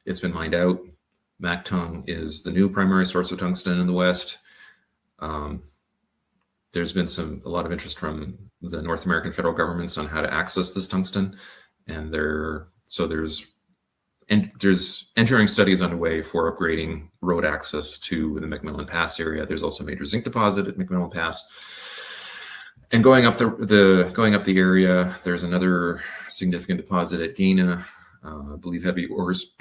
It's been mined out. Mactung is the new primary source of tungsten in the West. There's been a lot of interest from the North American federal governments on how to access this tungsten, and there's engineering studies underway for upgrading road access to the McMillan Pass area. There's also a major zinc deposit at McMillan Pass. And going up the area, there's another significant deposit at Gaina, I believe heavy ores,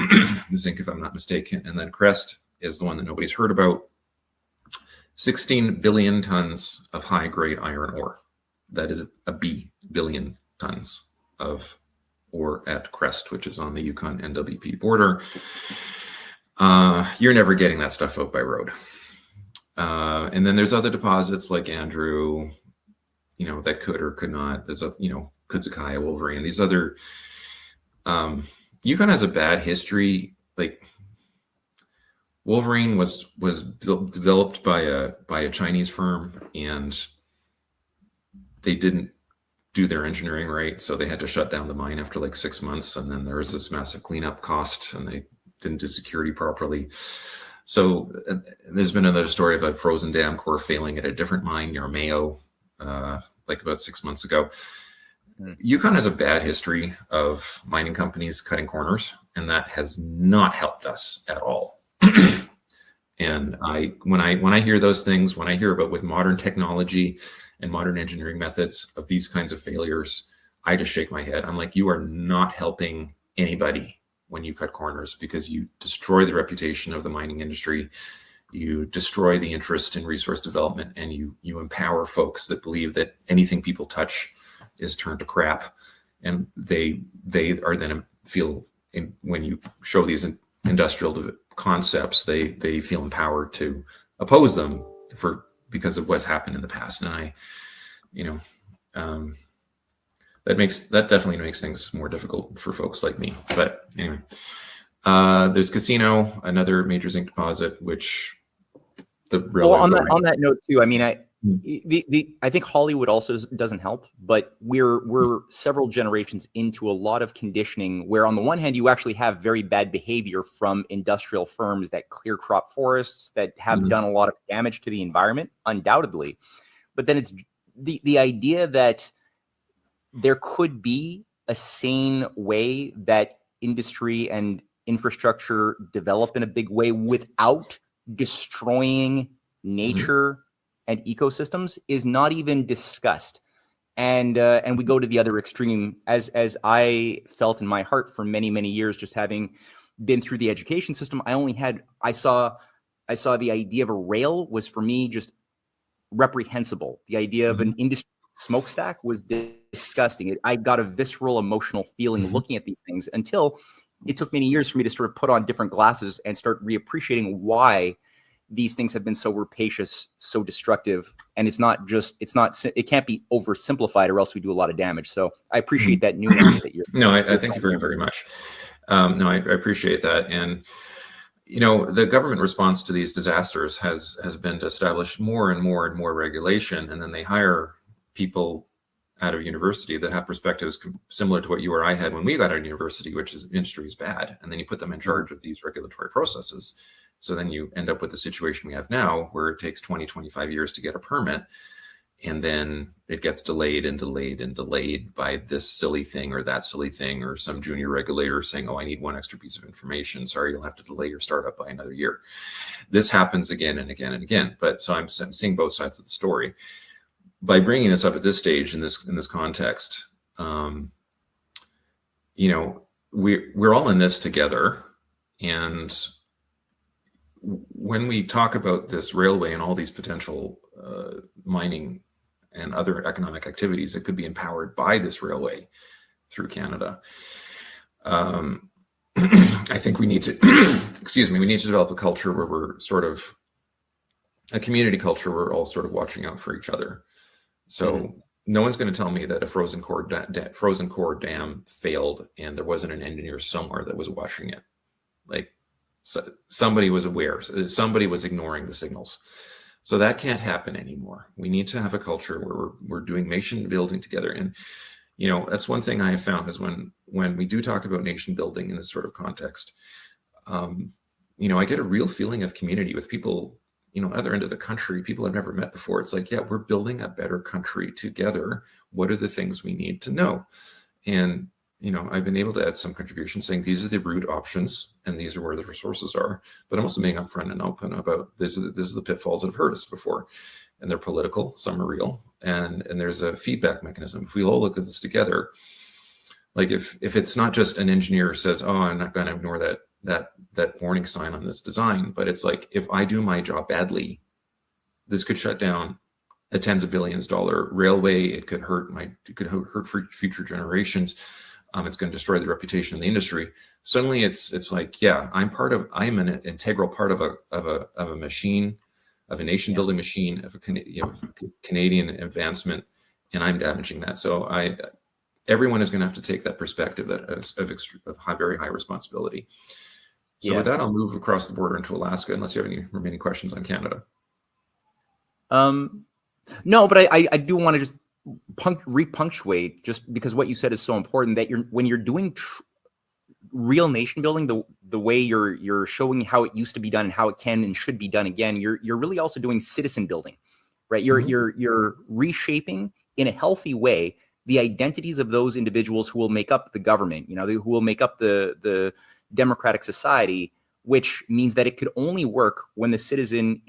zinc if I'm not mistaken. And then Crest is the one that nobody's heard about. 16 billion tons of high-grade iron ore. That is a billion tons of ore at Crest, which is on the Yukon NWP border. You're never getting that stuff out by road. And then there's other deposits like Andrew, that could or could not. There's Kudzakaya, Wolverine, these other, Yukon has a bad history. Like Wolverine was developed by a Chinese firm, and they didn't do their engineering right, so they had to shut down the mine after like 6 months, and then there was this massive cleanup cost, and they didn't do security properly. So there's been another story of a frozen dam core failing at a different mine near Mayo, like about 6 months ago. Yukon has a bad history of mining companies cutting corners, and that has not helped us at all. And when I hear those things, when I hear about with modern technology and modern engineering methods of these kinds of failures, I just shake my head. I'm like, you are not helping anybody when you cut corners, because you destroy the reputation of the mining industry, you destroy the interest in resource development, and you empower folks that believe that anything people touch is turned to crap. And they are then feel, when you show these industrial concepts, they feel empowered to oppose them because of what's happened in the past. And that definitely makes things more difficult for folks like me. But anyway, there's Casino, another major zinc deposit, which the railway. Well, on that note too, I mean, I think Hollywood also doesn't help, but we're several generations into a lot of conditioning where, on the one hand, you actually have very bad behavior from industrial firms that clear crop forests, that have done a lot of damage to the environment, undoubtedly. But then it's the idea that there could be a sane way that industry and infrastructure develop in a big way without destroying nature and ecosystems is not even discussed. And we go to the other extreme, as I felt in my heart for many, many years, just having been through the education system. I saw the idea of a rail was, for me, just reprehensible. The idea of an industry smokestack was disgusting. I got a visceral emotional feeling looking at these things, until it took many years for me to sort of put on different glasses and start reappreciating why these things have been so rapacious, so destructive. And it can't be oversimplified, or else we do a lot of damage. So I appreciate that nuance that you're. No, I thank you very, very much. No, I appreciate that. And, the government response to these disasters has been to establish more and more and more regulation. And then they hire people out of university that have perspectives similar to what you or I had when we got out of university, which is industry is bad. And then you put them in charge of these regulatory processes. So then you end up with the situation we have now, where it takes 20, 25 years to get a permit. And then it gets delayed and delayed and delayed by this silly thing or that silly thing, or some junior regulator saying, oh, I need one extra piece of information. Sorry, you'll have to delay your startup by another year. This happens again and again and again. But so I'm seeing both sides of the story. By bringing this up at this stage, in this context, we're all in this together. And when we talk about this railway and all these potential mining and other economic activities that could be empowered by this railway through Canada, I think we need to, we need to develop a culture where we're sort of a community culture. We're all sort of watching out for each other. So no one's going to tell me that a frozen core dam failed and there wasn't an engineer somewhere that was watching it. Like, so somebody was aware, somebody was ignoring the signals. So that can't happen anymore. We need to have a culture where we're doing nation building together. And, that's one thing I have found is when we do talk about nation building in this sort of context, I get a real feeling of community with people, other end of the country, people I've never met before. It's like, yeah, we're building a better country together. What are the things we need to know? And, I've been able to add some contributions saying these are the route options and these are where the resources are. But I'm also being upfront and open about this is the pitfalls that have hurt us before. And they're political, some are real. And there's a feedback mechanism. If we all look at this together, like if it's not just an engineer says, oh, I'm not going to ignore that warning sign on this design, but it's like, if I do my job badly, this could shut down a tens of billions dollar railway. It could hurt for future generations. It's going to destroy the reputation of the industry. Suddenly it's like, yeah, I'm an integral part of a machine, of a nation building machine, of a Canadian advancement, and I'm damaging that. So everyone is going to have to take that perspective of very high responsibility. So with that, I'll move across the border into Alaska, unless you have any remaining questions on Canada. No, but I do want to just repunctuate, just because what you said is so important, that when you're doing real nation building, the way you're showing how it used to be done and how it can and should be done again, you're really also doing citizen building, right? You're reshaping in a healthy way the identities of those individuals who will make up the government, who will make up the democratic society, which means that it could only work when the citizen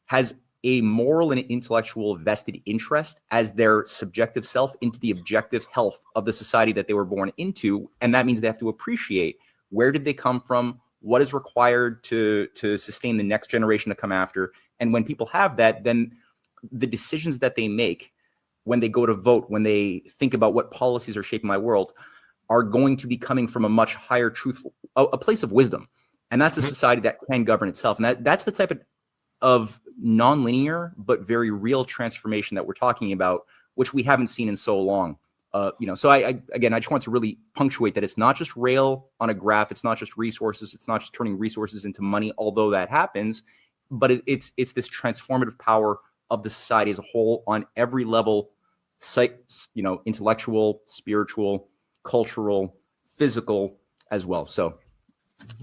has a moral and intellectual vested interest as their subjective self into the objective health of the society that they were born into. And that means they have to appreciate, where did they come from? What is required to sustain the next generation to come after? And when people have that, then the decisions that they make when they go to vote, when they think about what policies are shaping my world, are going to be coming from a much higher a place of wisdom. And that's a society that can govern itself. And that's the type of nonlinear but very real transformation that we're talking about, which we haven't seen in so long. So I just want to really punctuate that it's not just rail on a graph, it's not just resources, it's not just turning resources into money, although that happens, but it's this transformative power of the society as a whole on every level, intellectual, spiritual, cultural, physical as well. So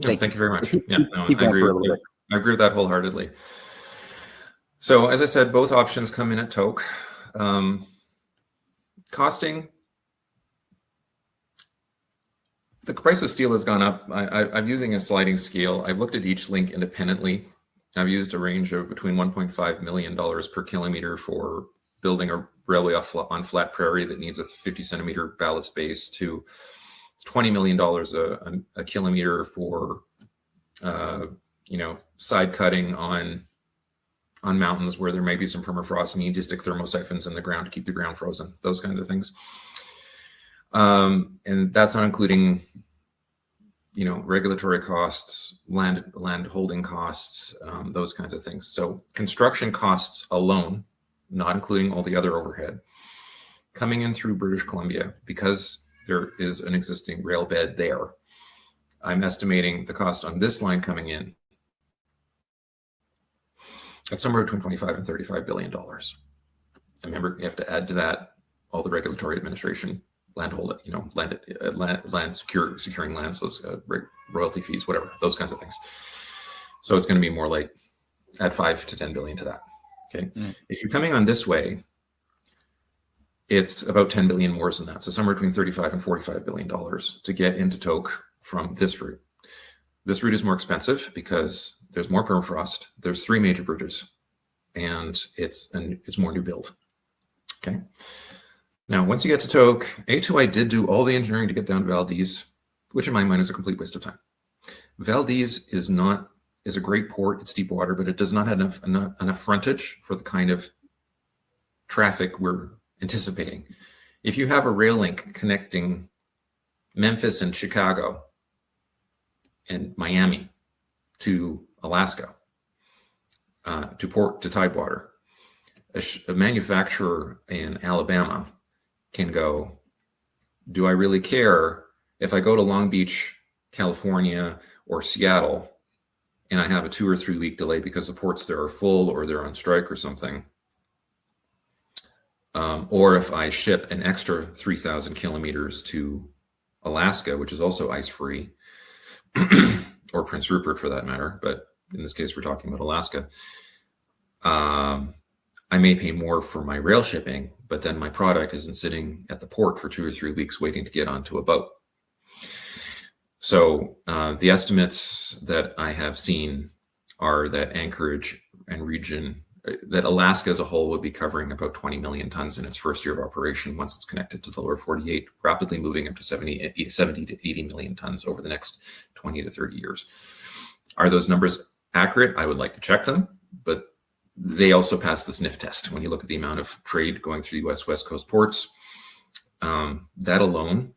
thank you very much. Yeah, no, I agree with that wholeheartedly. So as I said, both options come in at Tok. Costing, the price of steel has gone up. I'm using a sliding scale. I've looked at each link independently. I've used a range of between $1.5 million per kilometer for building a railway on flat prairie that needs a 50 centimeter ballast base, to $20 million a kilometer for side cutting on mountains where there may be some permafrost and you need to stick thermosiphons in the ground to keep the ground frozen, those kinds of things. And that's not including, regulatory costs, land holding costs, those kinds of things. So construction costs alone, not including all the other overhead, coming in through British Columbia, because there is an existing rail bed there, I'm estimating the cost on this line coming in at somewhere between $25 and $35 billion. And remember, you have to add to that all the regulatory administration, securing lands, those royalty fees, whatever, those kinds of things. So it's going to be more like add 5 to 10 billion to that. Okay. If you're coming on this way, it's about 10 billion more than that. So somewhere between 35 and $45 billion to get into Tok from this route. This route is more expensive because there's more permafrost. There's 3 major bridges, and it's more new build. Okay. Now, once you get to Tok, A2I did do all the engineering to get down to Valdez, which in my mind is a complete waste of time. Valdez is a great port. It's deep water, but it does not have enough frontage for the kind of traffic we're anticipating. If you have a rail link connecting Memphis and Chicago and Miami to Alaska, to Tidewater, a manufacturer in Alabama can go, do I really care if I go to Long Beach, California, or Seattle, and I have a 2 or 3 week delay because the ports there are full or they're on strike or something? Or if I ship an extra 3,000 kilometers to Alaska, which is also ice-free, or Prince Rupert for that matter, but in this case, we're talking about Alaska. I may pay more for my rail shipping, but then my product isn't sitting at the port for 2 or 3 weeks waiting to get onto a boat. So the estimates that I have seen are that Anchorage and region, that Alaska as a whole would be covering about 20 million tons in its first year of operation once it's connected to the lower 48, rapidly moving up to 70 to 80 million tons over the next 20 to 30 years. Are those numbers accurate? I would like to check them, but they also pass the sniff test. When you look at the amount of trade going through U.S. West Coast ports, that alone,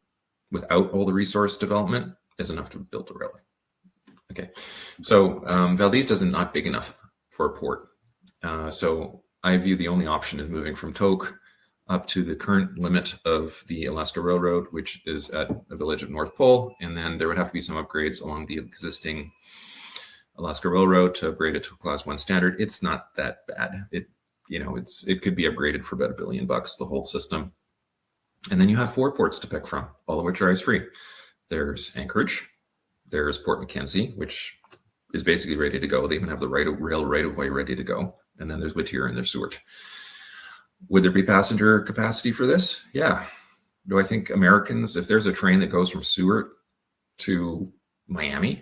without all the resource development, is enough to build a railway. Okay, so Valdez is not big enough for a port. So I view the only option is moving from Tok up to the current limit of the Alaska Railroad, which is at a village at North Pole, and then there would have to be some upgrades along the existing Alaska Railroad to upgrade it to a Class 1 standard. It's not that bad. It could be upgraded for about $1 billion, the whole system. And then you have 4 ports to pick from, all of which are ice-free. There's Anchorage, there's Port Mackenzie, which is basically ready to go. They even have the rail right-of-way ready to go. And then there's Whittier and there's Seward. Would there be passenger capacity for this? Yeah. Do I think Americans, if there's a train that goes from Seward to Miami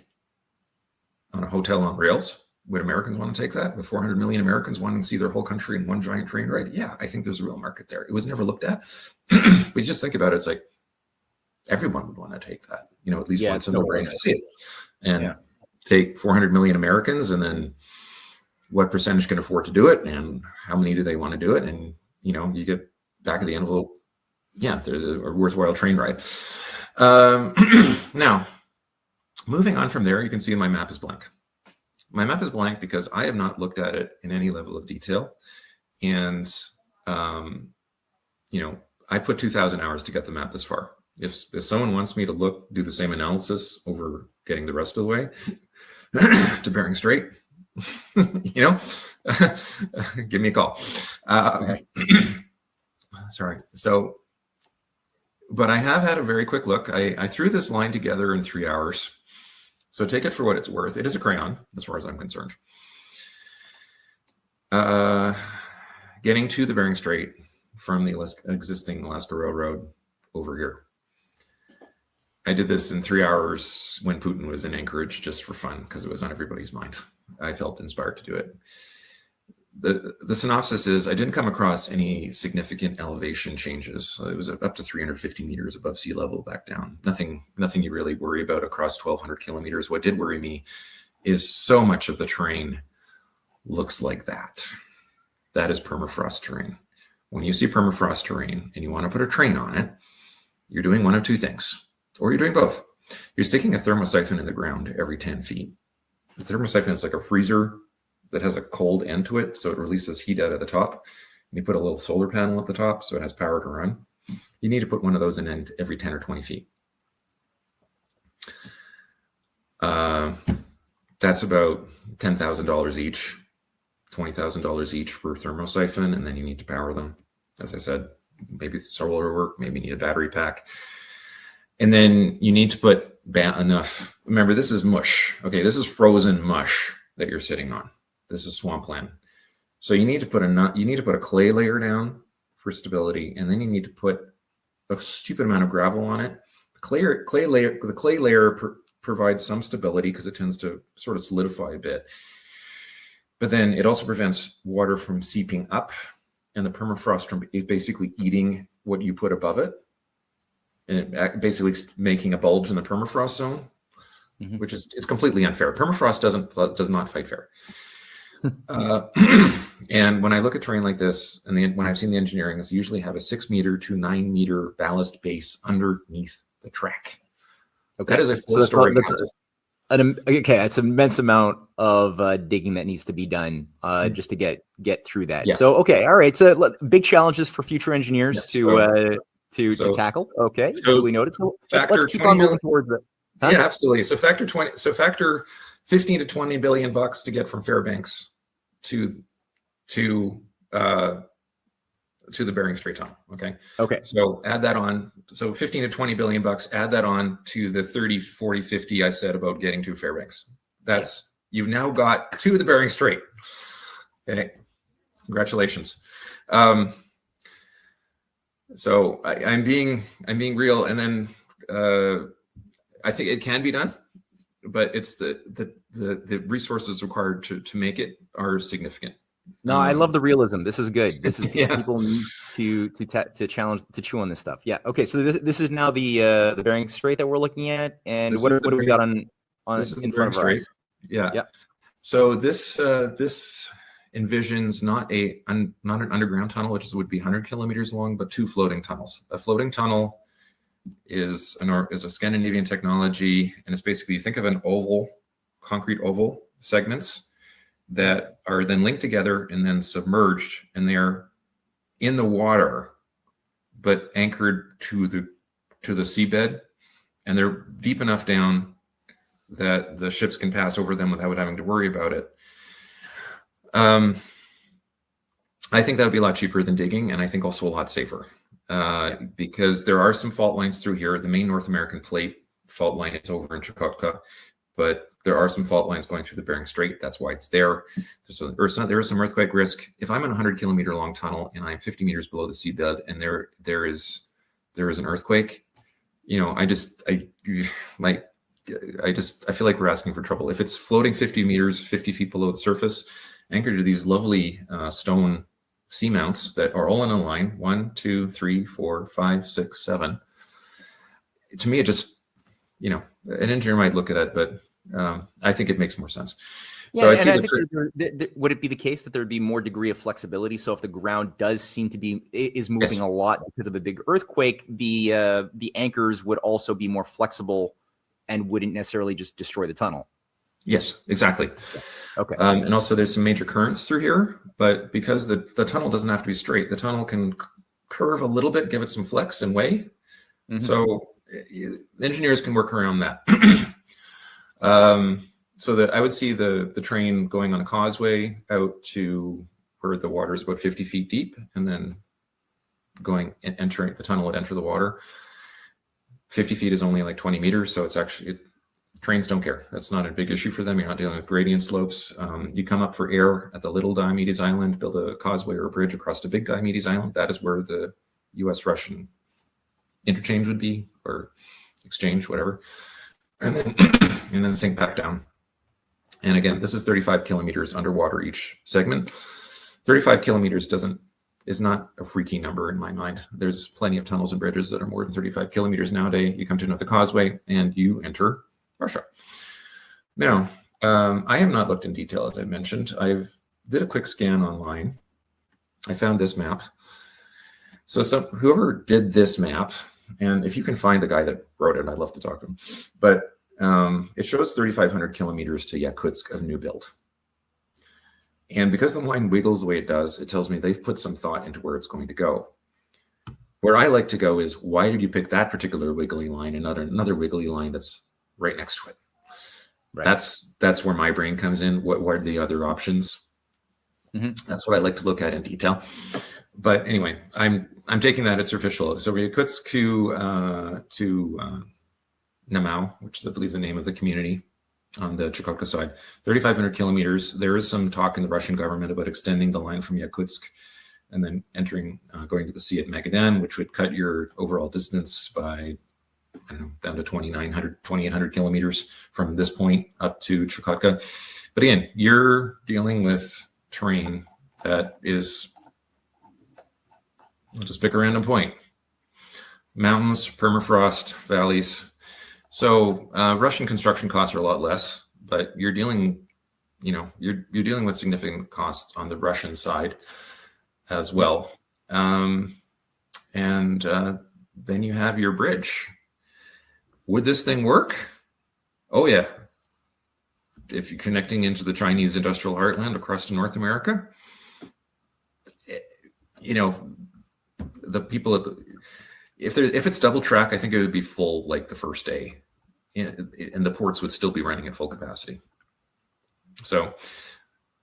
on a hotel on rails, would Americans want to take that? With 400 million Americans wanting to see their whole country in one giant train ride? Yeah, I think there's a real market there. It was never looked at. But you just think about it, it's like everyone would want to take that, at least once in their brain to see it. And take 400 million Americans, and then what percentage can afford to do it, and how many do they want to do it? And you get back of the envelope. Yeah, there's a worthwhile train ride. Now, moving on from there, you can see my map is blank. My map is blank because I have not looked at it in any level of detail. And, I put 2,000 hours to get the map this far. If someone wants me to do the same analysis over getting the rest of the way to Bering Strait, give me a call. Sorry. So, but I have had a very quick look. I threw this line together in 3 hours. So take it for what it's worth. It is a crayon, as far as I'm concerned. Getting to the Bering Strait from the existing Alaska Railroad over here. I did this in 3 hours when Putin was in Anchorage, just for fun, because it was on everybody's mind. I felt inspired to do it. The synopsis is I didn't come across any significant elevation changes. It was up to 350 meters above sea level back down. Nothing you really worry about across 1,200 kilometers. What did worry me is so much of the terrain looks like that. That is permafrost terrain. When you see permafrost terrain and you want to put a train on it, you're doing one of two things, or you're doing both. You're sticking a thermosiphon in the ground every 10 feet. The thermosiphon is like a freezer that has a cold end to it, so it releases heat out of the top. And you put a little solar panel at the top, so it has power to run. You need to put one of those in every 10 or 20 feet. That's about $10,000 each, $20,000 each for thermosiphon, and then you need to power them. As I said, maybe solar work, maybe you need a battery pack. And then you need to put enough. Remember, this is mush. Okay, this is frozen mush that you're sitting on. This is swampland. So you need to put a clay layer down for stability, and then you need to put a stupid amount of gravel on it. The clay layer provides some stability because it tends to sort of solidify a bit. But then it also prevents water from seeping up, and the permafrost from basically eating what you put above it, and it basically making a bulge in the permafrost zone, which is completely unfair. Permafrost does not fight fair. And when I look at terrain like this, and when I've seen the engineering, is usually have a 6 meter to 9 meter ballast base underneath the track. Okay, that is a 4-story house. It's an immense amount of digging that needs to be done just to get through that. Yeah. So all right. So big challenges for future engineers to tackle. Okay, so we noted. So let's keep on moving towards it. Huh? Yeah, absolutely. So factor 15 to 20 billion bucks to get from Fairbanks to the Bering Strait tunnel. Okay. So add that on. So 15 to 20 billion bucks, add that on to the 30, 40, 50 I said about getting to Fairbanks. You've now got to the Bering Strait. Okay. Congratulations. So I'm being real. And then I think it can be done, but it's the resources required to make it are significant. No, I love the realism. This is good. This is people need to challenge, to chew on this stuff. Yeah. Okay. So this is now the Bering Strait that we're looking at, and what do we got on this is in the front Bering of us? Strait. Yeah. Yeah. So this envisions not an underground tunnel, which would be 100 kilometers long, but 2 floating tunnels. A floating tunnel is a Scandinavian technology, and it's basically, you think of an oval, concrete oval segments that are then linked together and then submerged, and they're in the water, but anchored to the seabed, and they're deep enough down that the ships can pass over them without having to worry about it. I think that would be a lot cheaper than digging, and I think also a lot safer, because there are some fault lines through here. The main North American plate fault line is over in Chukotka, but there are some fault lines going through the Bering Strait. That's why it's there. There is some earthquake risk. If I'm in a 100-kilometer long tunnel and I'm 50 meters below the seabed, and there is an earthquake, I feel like we're asking for trouble. If it's floating 50 meters, 50 feet below the surface, anchored to these lovely stone seamounts that are all in a line, 1, 2, 3, 4, 5, 6, 7. To me, it just, an engineer might look at it, but I think it makes more sense. So I think would it be the case that there would be more degree of flexibility? So if the ground does seem to be is moving a lot because of a big earthquake, the anchors would also be more flexible and wouldn't necessarily just destroy the tunnel. Yes, exactly. Okay. And also there's some major currents through here, but because the tunnel doesn't have to be straight, the tunnel can curve a little bit, give it some flex and way. Mm-hmm. So engineers can work around that. So that I would see the train going on a causeway out to where the water is about 50 feet deep, and then entering the tunnel would enter the water. 50 feet is only like 20 meters, so it's actually, trains don't care. That's not a big issue for them. You're not dealing with gradient slopes. You come up for air at the Little Diomedes Island, build a causeway or a bridge across the Big Diomedes Island. That is where the US-Russian interchange would be, or exchange, whatever. And then sink back down. And again, this is 35 kilometers underwater each segment. 35 kilometers is not a freaky number in my mind. There's plenty of tunnels and bridges that are more than 35 kilometers nowadays. You come to another causeway and you enter Russia. Now, I have not looked in detail, as I mentioned. I've did a quick scan online. I found this map. So whoever did this map, and if you can find the guy that wrote it, I'd love to talk to him. But it shows 3,500 kilometers to Yakutsk of new build. And because the line wiggles the way it does, it tells me they've put some thought into where it's going to go. Where I like to go is, why did you pick that particular wiggly line and another wiggly line that's right next to it? Right. That's where my brain comes in. What are the other options? Mm-hmm. That's what I like to look at in detail. But anyway, I'm taking that it's official. So Yakutsk to Namau, which is, I believe, the name of the community on the Chukotka side, 3,500 kilometers. There is some talk in the Russian government about extending the line from Yakutsk and then going to the sea at Magadan, which would cut your overall distance by, I don't know, down to 2,800 kilometers from this point up to Chukotka. But again, you're dealing with terrain that is, I'll just pick a random point: mountains, permafrost, valleys. So Russian construction costs are a lot less, but you're dealing with significant costs on the Russian side as well. And then you have your bridge. Would this thing work? Oh yeah. If you're connecting into the Chinese industrial heartland across to North America, the people if it's double track, I think it would be full like the first day, and the ports would still be running at full capacity. So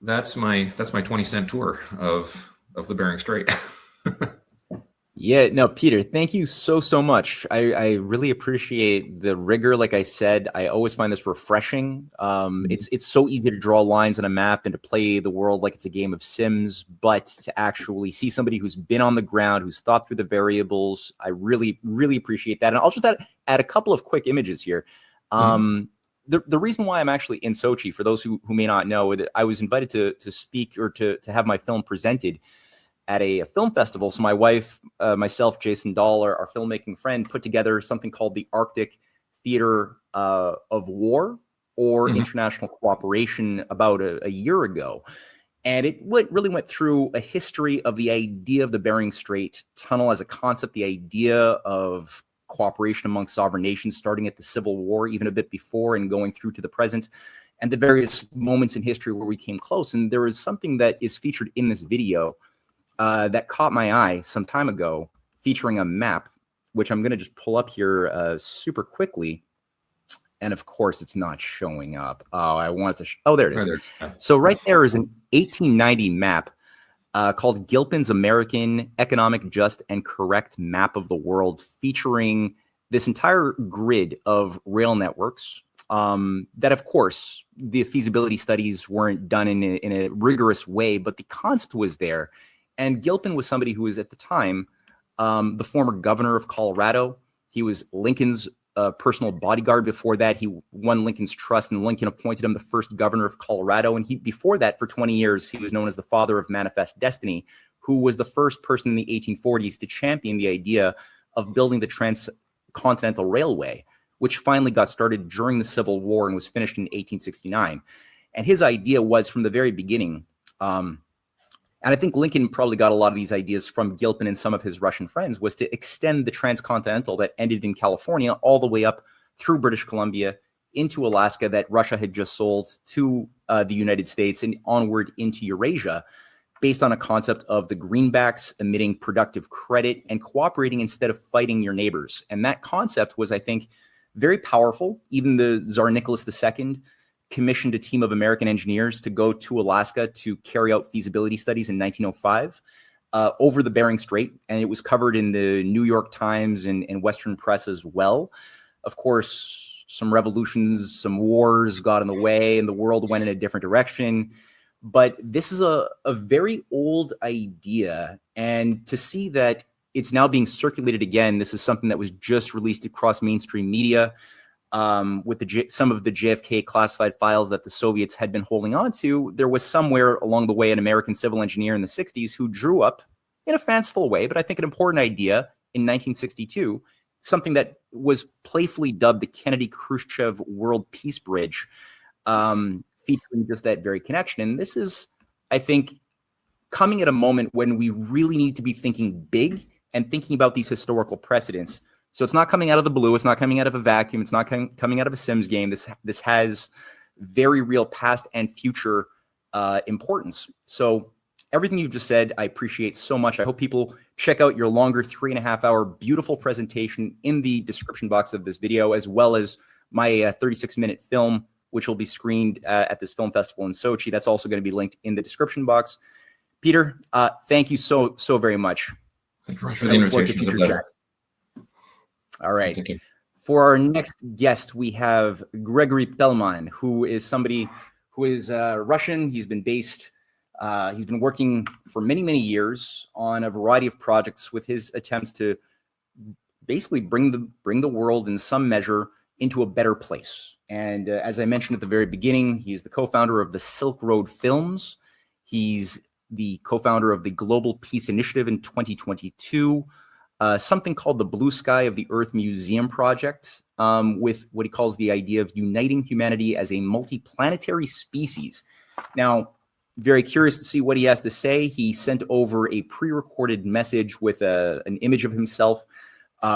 that's my 20-cent tour of the Bering Strait. Yeah, no, Peter, thank you so much. I really appreciate the rigor. Like I said, I always find this refreshing. It's so easy to draw lines on a map and to play the world like it's a game of Sims, but to actually see somebody who's been on the ground, who's thought through the variables, I really, really appreciate that. And I'll just add a couple of quick images here. The reason why I'm actually in Sochi, for those who may not know, that I was invited to speak or to have my film presented at a film festival. So my wife, myself, Jason Dahl, our filmmaking friend, put together something called the Arctic Theater of War or International Cooperation about a year ago. And it really went through a history of the idea of the Bering Strait Tunnel as a concept, the idea of cooperation among sovereign nations, starting at the Civil War, even a bit before, and going through to the present, and the various moments in history where we came close. And there is something that is featured in this video that caught my eye some time ago, featuring a map, which I'm going to just pull up here super quickly. And of course, it's not showing up. Oh, I want it to. Oh, there it is. So right there is an 1890 map called Gilpin's American Economic, Just, and Correct Map of the World, featuring this entire grid of rail networks that, of course, the feasibility studies weren't done in a rigorous way, but the concept was there. And Gilpin was somebody who was at the time the former governor of Colorado. He was Lincoln's personal bodyguard before that. He won Lincoln's trust, and Lincoln appointed him the first governor of Colorado. And before that, for 20 years, he was known as the father of Manifest Destiny, who was the first person in the 1840s to champion the idea of building the Transcontinental Railway, which finally got started during the Civil War and was finished in 1869. And his idea was, from the very beginning, and I think Lincoln probably got a lot of these ideas from Gilpin and some of his Russian friends, was to extend the transcontinental that ended in California all the way up through British Columbia into Alaska that Russia had just sold to the United States and onward into Eurasia, based on a concept of the greenbacks emitting productive credit and cooperating instead of fighting your neighbors. And that concept was, I think, very powerful. Even the Tsar Nicholas II commissioned a team of American engineers to go to Alaska to carry out feasibility studies in 1905 over the Bering Strait, and it was covered in the New York Times and Western press as well. Of course, some revolutions, some wars got in the way, and the world went in a different direction. But this is a very old idea, and to see that it's now being circulated again, this is something that was just released across mainstream media, with some of the JFK classified files that the Soviets had been holding on to. There was somewhere along the way an American civil engineer in the 60s who drew up, in a fanciful way, but I think an important idea, in 1962, something that was playfully dubbed the Kennedy-Khrushchev World Peace Bridge, featuring just that very connection. And this is, I think, coming at a moment when we really need to be thinking big and thinking about these historical precedents. So it's not coming out of the blue. It's not coming out of a vacuum. It's not coming out of a Sims game. This has very real past and future importance. So everything you've just said, I appreciate so much. I hope people check out your longer 3.5-hour beautiful presentation in the description box of this video, as well as my 36-minute film, which will be screened at this film festival in Sochi. That's also going to be linked in the description box. Peter, thank you so very much. Thank you very much for the invitation. All right. For our next guest, we have Gregory Pelman, who is somebody who is Russian. He's been working for many years on a variety of projects with his attempts to basically bring the world in some measure into a better place. And as I mentioned at the very beginning, he is the co-founder of the Silk Road Films. He's the co-founder of the Global Peace Initiative in 2022. Something called the Blue Sky of the Earth Museum Project, with what he calls the idea of uniting humanity as a multi-planetary species. Now, very curious to see what he has to say. He sent over a pre-recorded message with an image of himself,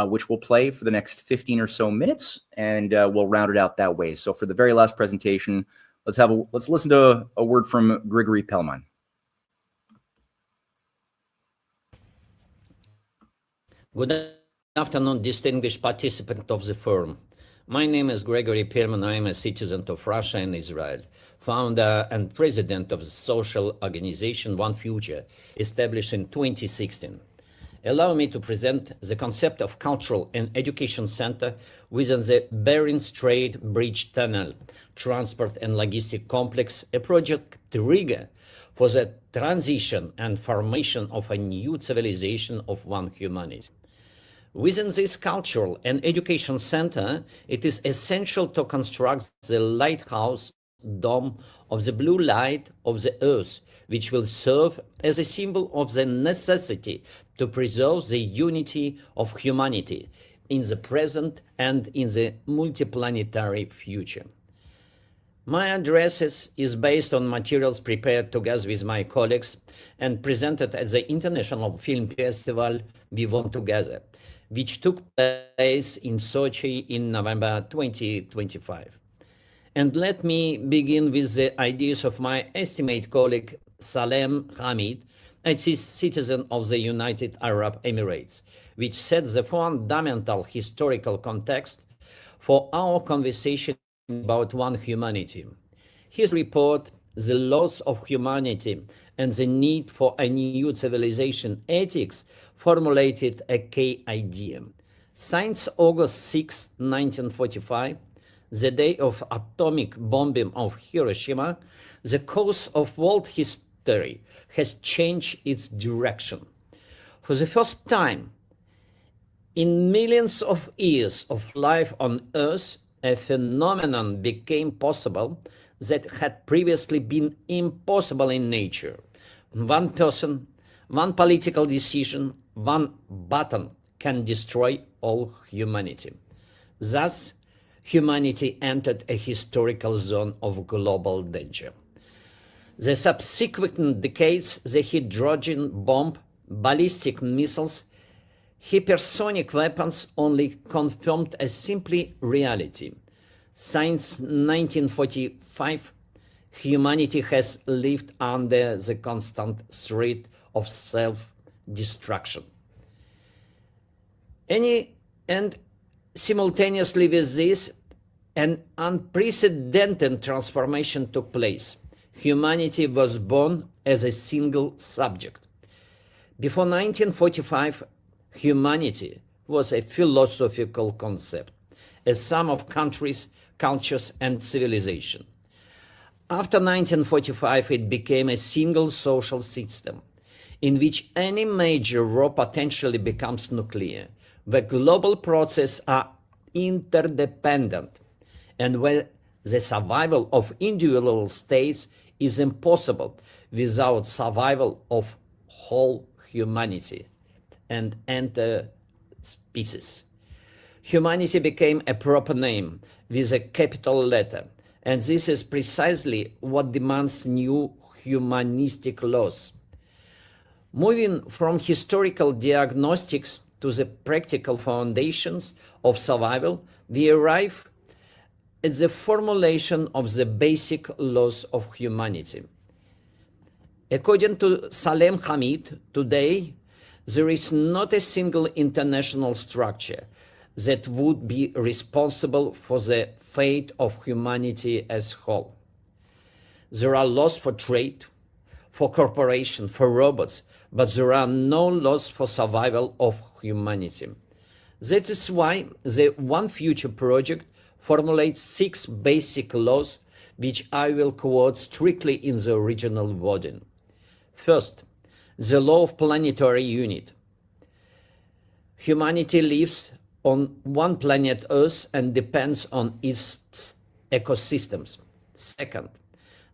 which we'll play for the next 15 or so minutes, and we'll round it out that way. So for the very last presentation, let's listen to a word from Gregory Pelman. Good afternoon, distinguished participant of the forum. My name is Gregory Pelman. I am a citizen of Russia and Israel, founder and president of the social organization One Future, established in 2016. Allow me to present the concept of cultural and education center within the Bering Strait Bridge Tunnel, transport and logistic complex, a project trigger for the transition and formation of a new civilization of one humanity. Within this cultural and education center, it is essential to construct the lighthouse dome of the blue light of the earth, which will serve as a symbol of the necessity to preserve the unity of humanity in the present and in the multiplanetary future. My address is based on materials prepared together with my colleagues and presented at the International Film Festival We Want Together, which took place in Sochi in November 2025. And let me begin with the ideas of my estimate colleague Salem Hamid, a citizen of the United Arab Emirates, which sets the fundamental historical context for our conversation about one humanity. His report, The Loss of Humanity and the Need for a New Civilization Ethics, formulated a key idea. Since August 6, 1945, the day of atomic bombing of Hiroshima, the course of world history has changed its direction. For the first time in millions of years of life on Earth, a phenomenon became possible that had previously been impossible in nature. One person, one political decision, one button can destroy all humanity. Thus, humanity entered a historical zone of global danger. The subsequent decades, the hydrogen bomb, ballistic missiles, hypersonic weapons only confirmed a simply reality. Since 1945, humanity has lived under the constant threat of self-destruction. And simultaneously with this, an unprecedented transformation took place. Humanity was born as a single subject. Before 1945, humanity was a philosophical concept, a sum of countries, cultures, and civilization. After 1945, it became a single social system in which any major war potentially becomes nuclear, where global processes are interdependent, and where the survival of individual states is impossible without survival of whole humanity and enter species. Humanity became a proper name with a capital letter, and this is precisely what demands new humanistic laws. Moving from historical diagnostics to the practical foundations of survival, we arrive at the formulation of the basic laws of humanity. According to Salem Hamid, today, there is not a single international structure that would be responsible for the fate of humanity as a whole. There are laws for trade, for corporation, for robots, but there are no laws for survival of humanity. That is why the One Future project formulates 6 basic laws, which I will quote strictly in the original wording. First, the law of planetary unit. Humanity lives on one planet Earth and depends on its ecosystems. Second,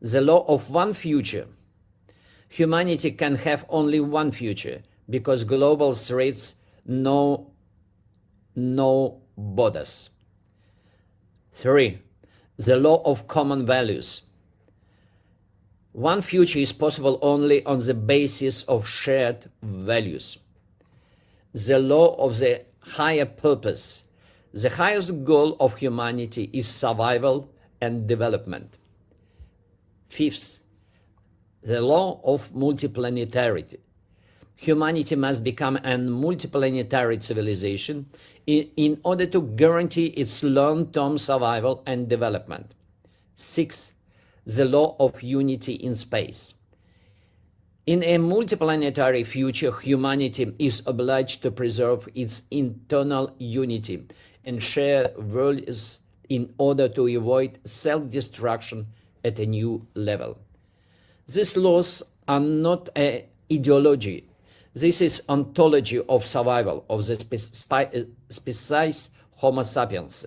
the law of one future. Humanity can have only one future because global threats know no borders. 3. The law of common values. One future is possible only on the basis of shared values. The law of the higher purpose. The highest goal of humanity is survival and development. 5th, the law of multiplanetary. Humanity must become a multiplanetary civilization in order to guarantee its long-term survival and development. 6th, the law of unity in space. In a multiplanetary future, humanity is obliged to preserve its internal unity and share values in order to avoid self-destruction at a new level. These laws are not an ideology. This is ontology of survival of the species Homo sapiens.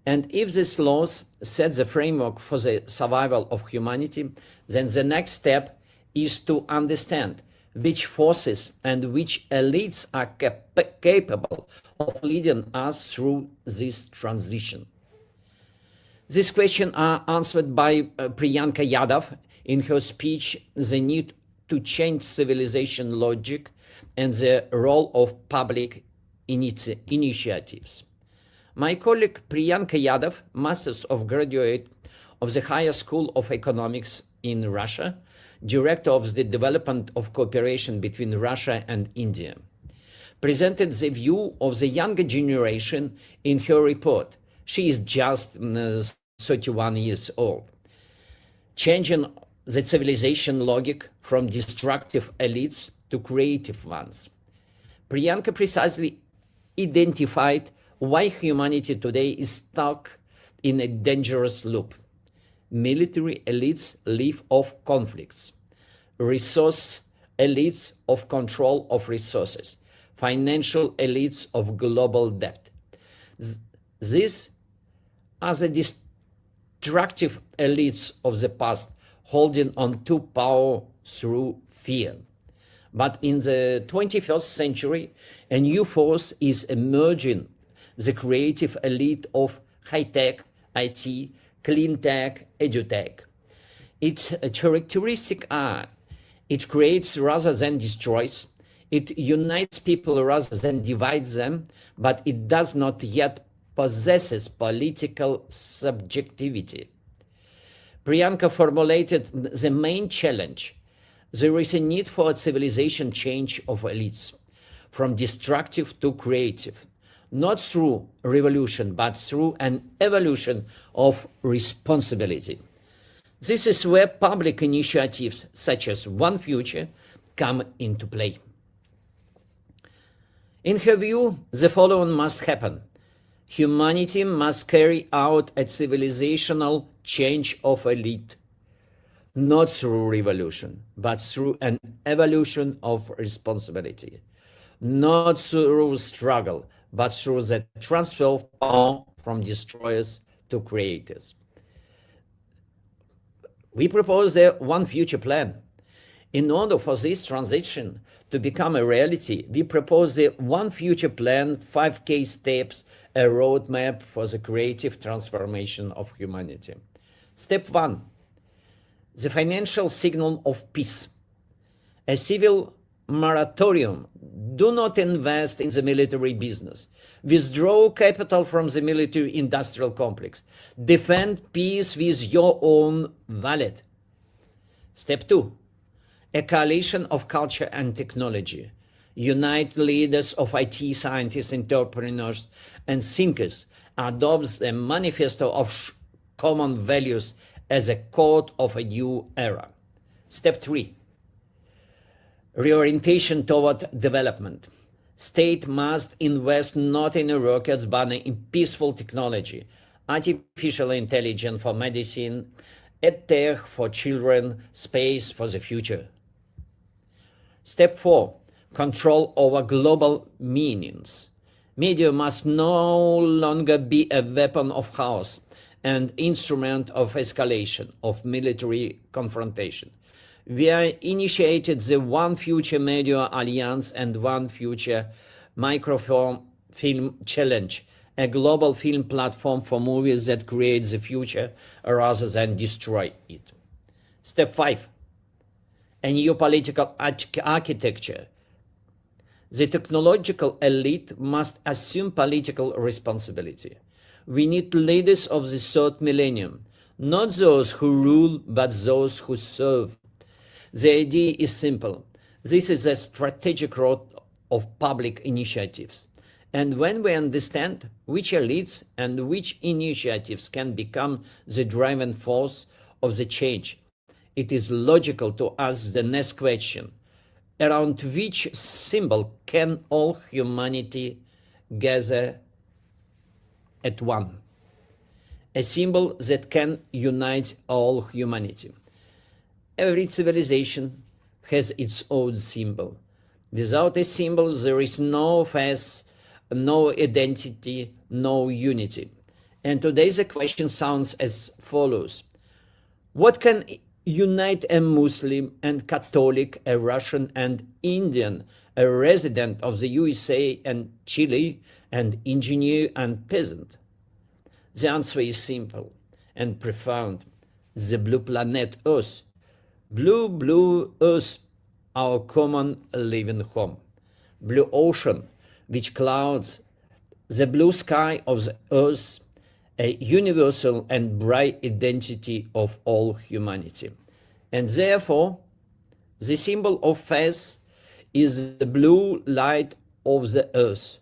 And if these laws set the framework for the survival of humanity, then the next step is to understand which forces and which elites are capable of leading us through this transition. These questions are answered by Priyanka Yadav in her speech, The Need to Change Civilization Logic and the Role of Public Initiatives. My colleague Priyanka Yadav, Masters of Graduate of the Higher School of Economics in Russia, Director of the Development of Cooperation between Russia and India, presented the view of the younger generation in her report. She is just 31 years old. Changing the civilization logic from destructive elites to creative ones. Priyanka precisely identified why humanity today is stuck in a dangerous loop. Military elites live off conflicts, resource elites of control of resources, financial elites of global debt. These are the destructive elites of the past, holding on to power through fear. But in the 21st century, a new force is emerging, the creative elite of high-tech, IT, clean tech, edutech. Its characteristics are, it creates rather than destroys, it unites people rather than divides them, but it does not yet possesses political subjectivity. Priyanka formulated the main challenge. There is a need for a civilization change of elites, from destructive to creative, not through revolution, but through an evolution of responsibility. This is where public initiatives such as One Future come into play. In her view, the following must happen. Humanity must carry out a civilizational change of elite, not through revolution, but through an evolution of responsibility, not through struggle, but through the transfer of power from destroyers to creators. We propose the One Future plan. In order for this transition to become a reality, we propose the One Future plan, 5 key steps, a roadmap for the creative transformation of humanity. Step 1, the financial signal of peace. A civil moratorium. Do not invest in the military business. Withdraw capital from the military-industrial complex. Defend peace with your own wallet. Step 2, a coalition of culture and technology. Unite leaders of IT, scientists, entrepreneurs, and thinkers. Adopt a manifesto of common values as a code of a new era. Step 3, reorientation toward development. State must invest not in rockets but in peaceful technology, artificial intelligence for medicine, EdTech for children, space for the future. Step 4, control over global meanings. Media must no longer be a weapon of chaos and instrument of escalation, of military confrontation. We initiated the One Future Media Alliance and One Future Microfilm Challenge, a global film platform for movies that create the future rather than destroy it. Step 5, a new political architecture. The technological elite must assume political responsibility. We need leaders of the third millennium, not those who rule, but those who serve. The idea is simple. This is a strategic road of public initiatives. And when we understand which elites and which initiatives can become the driving force of the change, it is logical to ask the next question: around which symbol can all humanity gather at one? A symbol that can unite all humanity. Every civilization has its own symbol. Without a symbol, there is no faith, no identity, no unity. And today the question sounds as follows. What can unite a Muslim and Catholic, a Russian and Indian, a resident of the USA and Chile, and engineer and peasant? The answer is simple. and profound. The blue planet Earth. Blue Earth, our common living home. Blue ocean, which clouds the blue sky of the Earth, a universal and bright identity of all humanity. And therefore, the symbol of faith is the blue light of the Earth.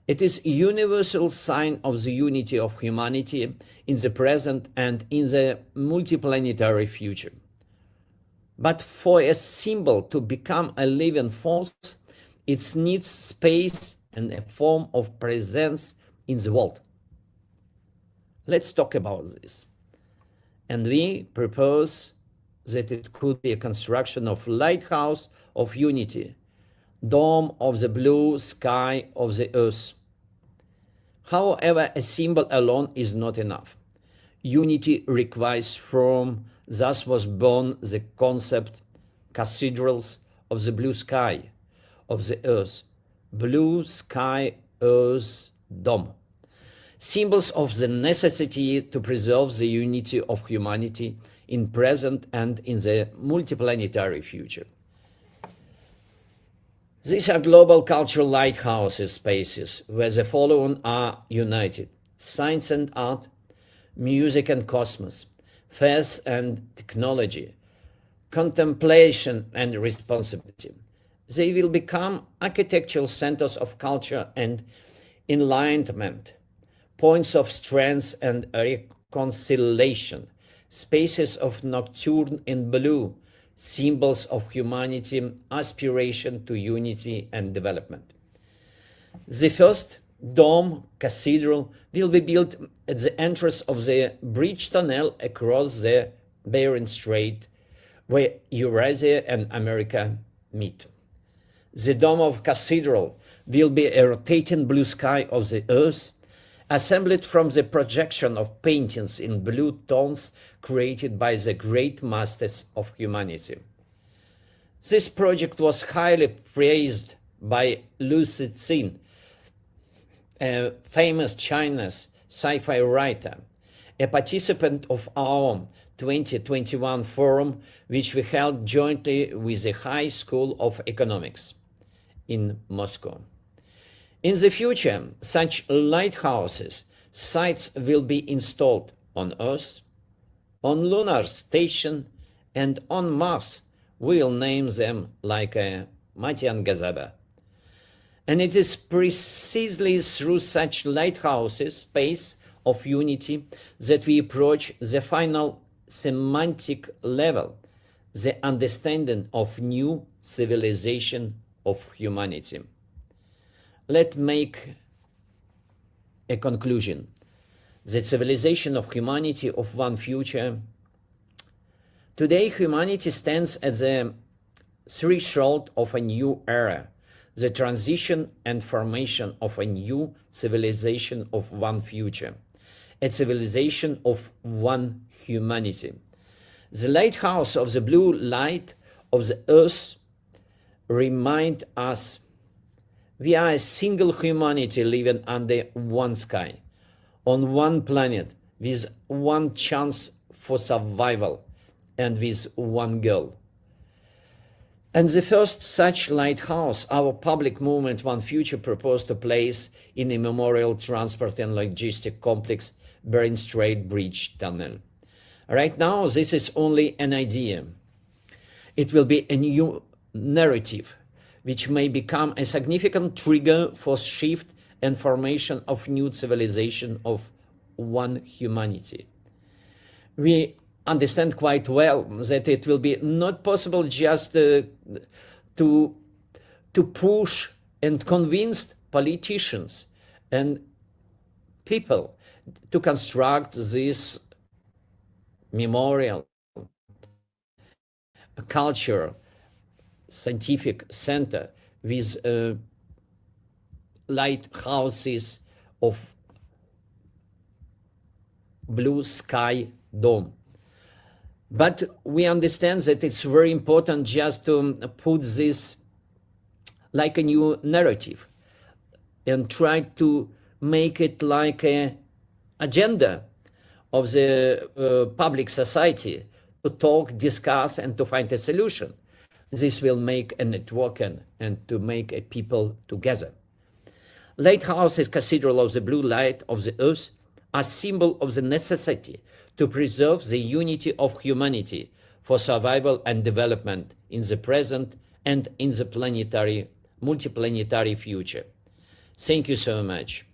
It is a universal sign of the unity of humanity in the present and in the multiplanetary future. But for a symbol to become a living force, it needs space and a form of presence in the world. Let's talk about this. And we propose that it could be a construction of lighthouse of unity, dome of the blue sky of the Earth. However, a symbol alone is not enough. Unity requires form. Thus was born the concept cathedrals of the blue sky of the Earth, blue sky Earth dome. Symbols of the necessity to preserve the unity of humanity in present and in the multiplanetary future. These are global cultural lighthouses spaces where the following are united: science and art, music and cosmos, faith and technology, contemplation and responsibility. They will become architectural centers of culture and enlightenment, points of strength and reconciliation, spaces of nocturne in blue, symbols of humanity, aspiration to unity and development. The first dome cathedral will be built at the entrance of the bridge tunnel across the Bering Strait, where Eurasia and America meet. The dome of cathedral will be a rotating blue sky of the Earth, assembled from the projection of paintings in blue tones created by the great masters of humanity. This project was highly praised by Liu Cixin, a famous Chinese sci-fi writer, a participant of our 2021 forum, which we held jointly with the High School of Economics in Moscow. In the future, such lighthouses sites will be installed on Earth, on lunar station, and on Mars. We'll name them like Matian Gazaba. And it is precisely through such lighthouses, space of unity, that we approach the final semantic level, the understanding of new civilization of humanity. Let's make a conclusion. The civilization of humanity of one future. Today, humanity stands at the threshold of a new era, the transition and formation of a new civilization of one future, a civilization of one humanity. The lighthouse of the blue light of the Earth remind us we are a single humanity living under one sky, on one planet, with one chance for survival, and with one goal. And the first such lighthouse, our public movement One Future proposed to place in a memorial transport and logistic complex, Bering Strait Bridge Tunnel. Right now, this is only an idea. It will be a new narrative, which may become a significant trigger for shift and formation of new civilization of one humanity. We understand quite well that it will be not possible just to push and convince politicians and people to construct this memorial, culture, scientific center with lighthouses of blue sky dome. But we understand that it's very important just to put this like a new narrative and try to make it like an agenda of the public society to talk, discuss, and to find a solution. This will make a networking and to make a people together. Lighthouse is cathedral of the blue light of the earth, a symbol of the necessity to preserve the unity of humanity for survival and development in the present and in the multiplanetary future. Thank you so much.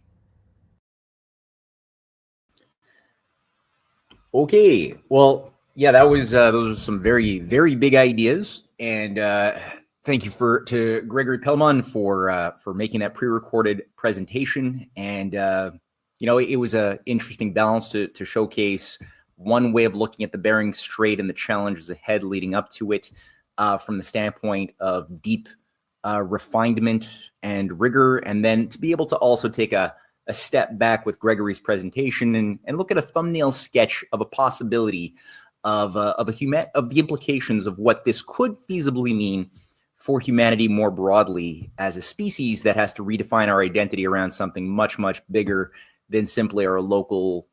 Okay, well, yeah, that was those are some very, very big ideas, and thank you to Gregory Pelman for making that pre-recorded presentation. And you know, it was an interesting balance to showcase one way of looking at the Bering Strait and the challenges ahead leading up to it, from the standpoint of deep refinement and rigor, and then to be able to also take a step back with Gregory's presentation and look at a thumbnail sketch of a possibility of the implications of what this could feasibly mean for humanity more broadly as a species that has to redefine our identity around something much, much bigger than simply our local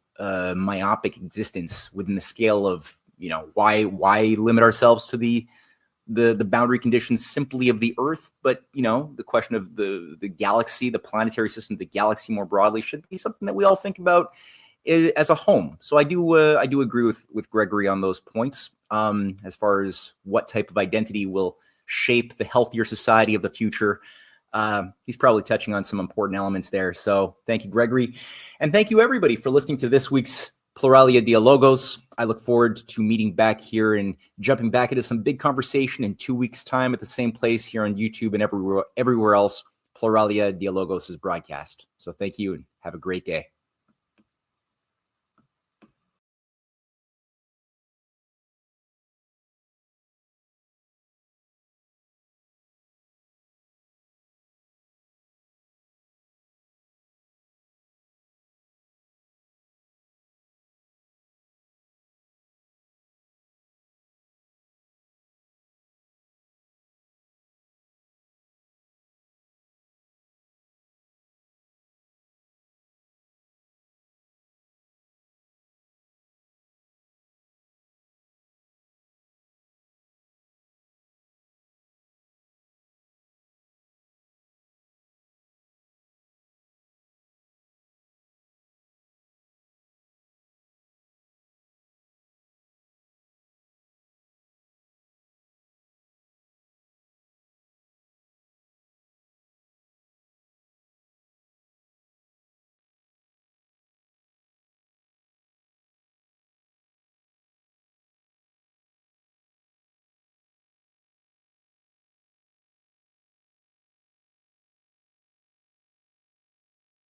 myopic existence within the scale of, you know, why limit ourselves to the boundary conditions simply of the Earth, but, you know, the question of the galaxy, the planetary system, the galaxy more broadly should be something that we all think about as a home. So I do agree with Gregory on those points, as far as what type of identity will shape the healthier society of the future. He's probably touching on some important elements there. So thank you, Gregory. And thank you, everybody, for listening to this week's Pluralia Dialogos. I look forward to meeting back here and jumping back into some big conversation in 2 weeks' time at the same place here on YouTube and everywhere else Pluralia Dialogos is broadcast. So thank you and have a great day.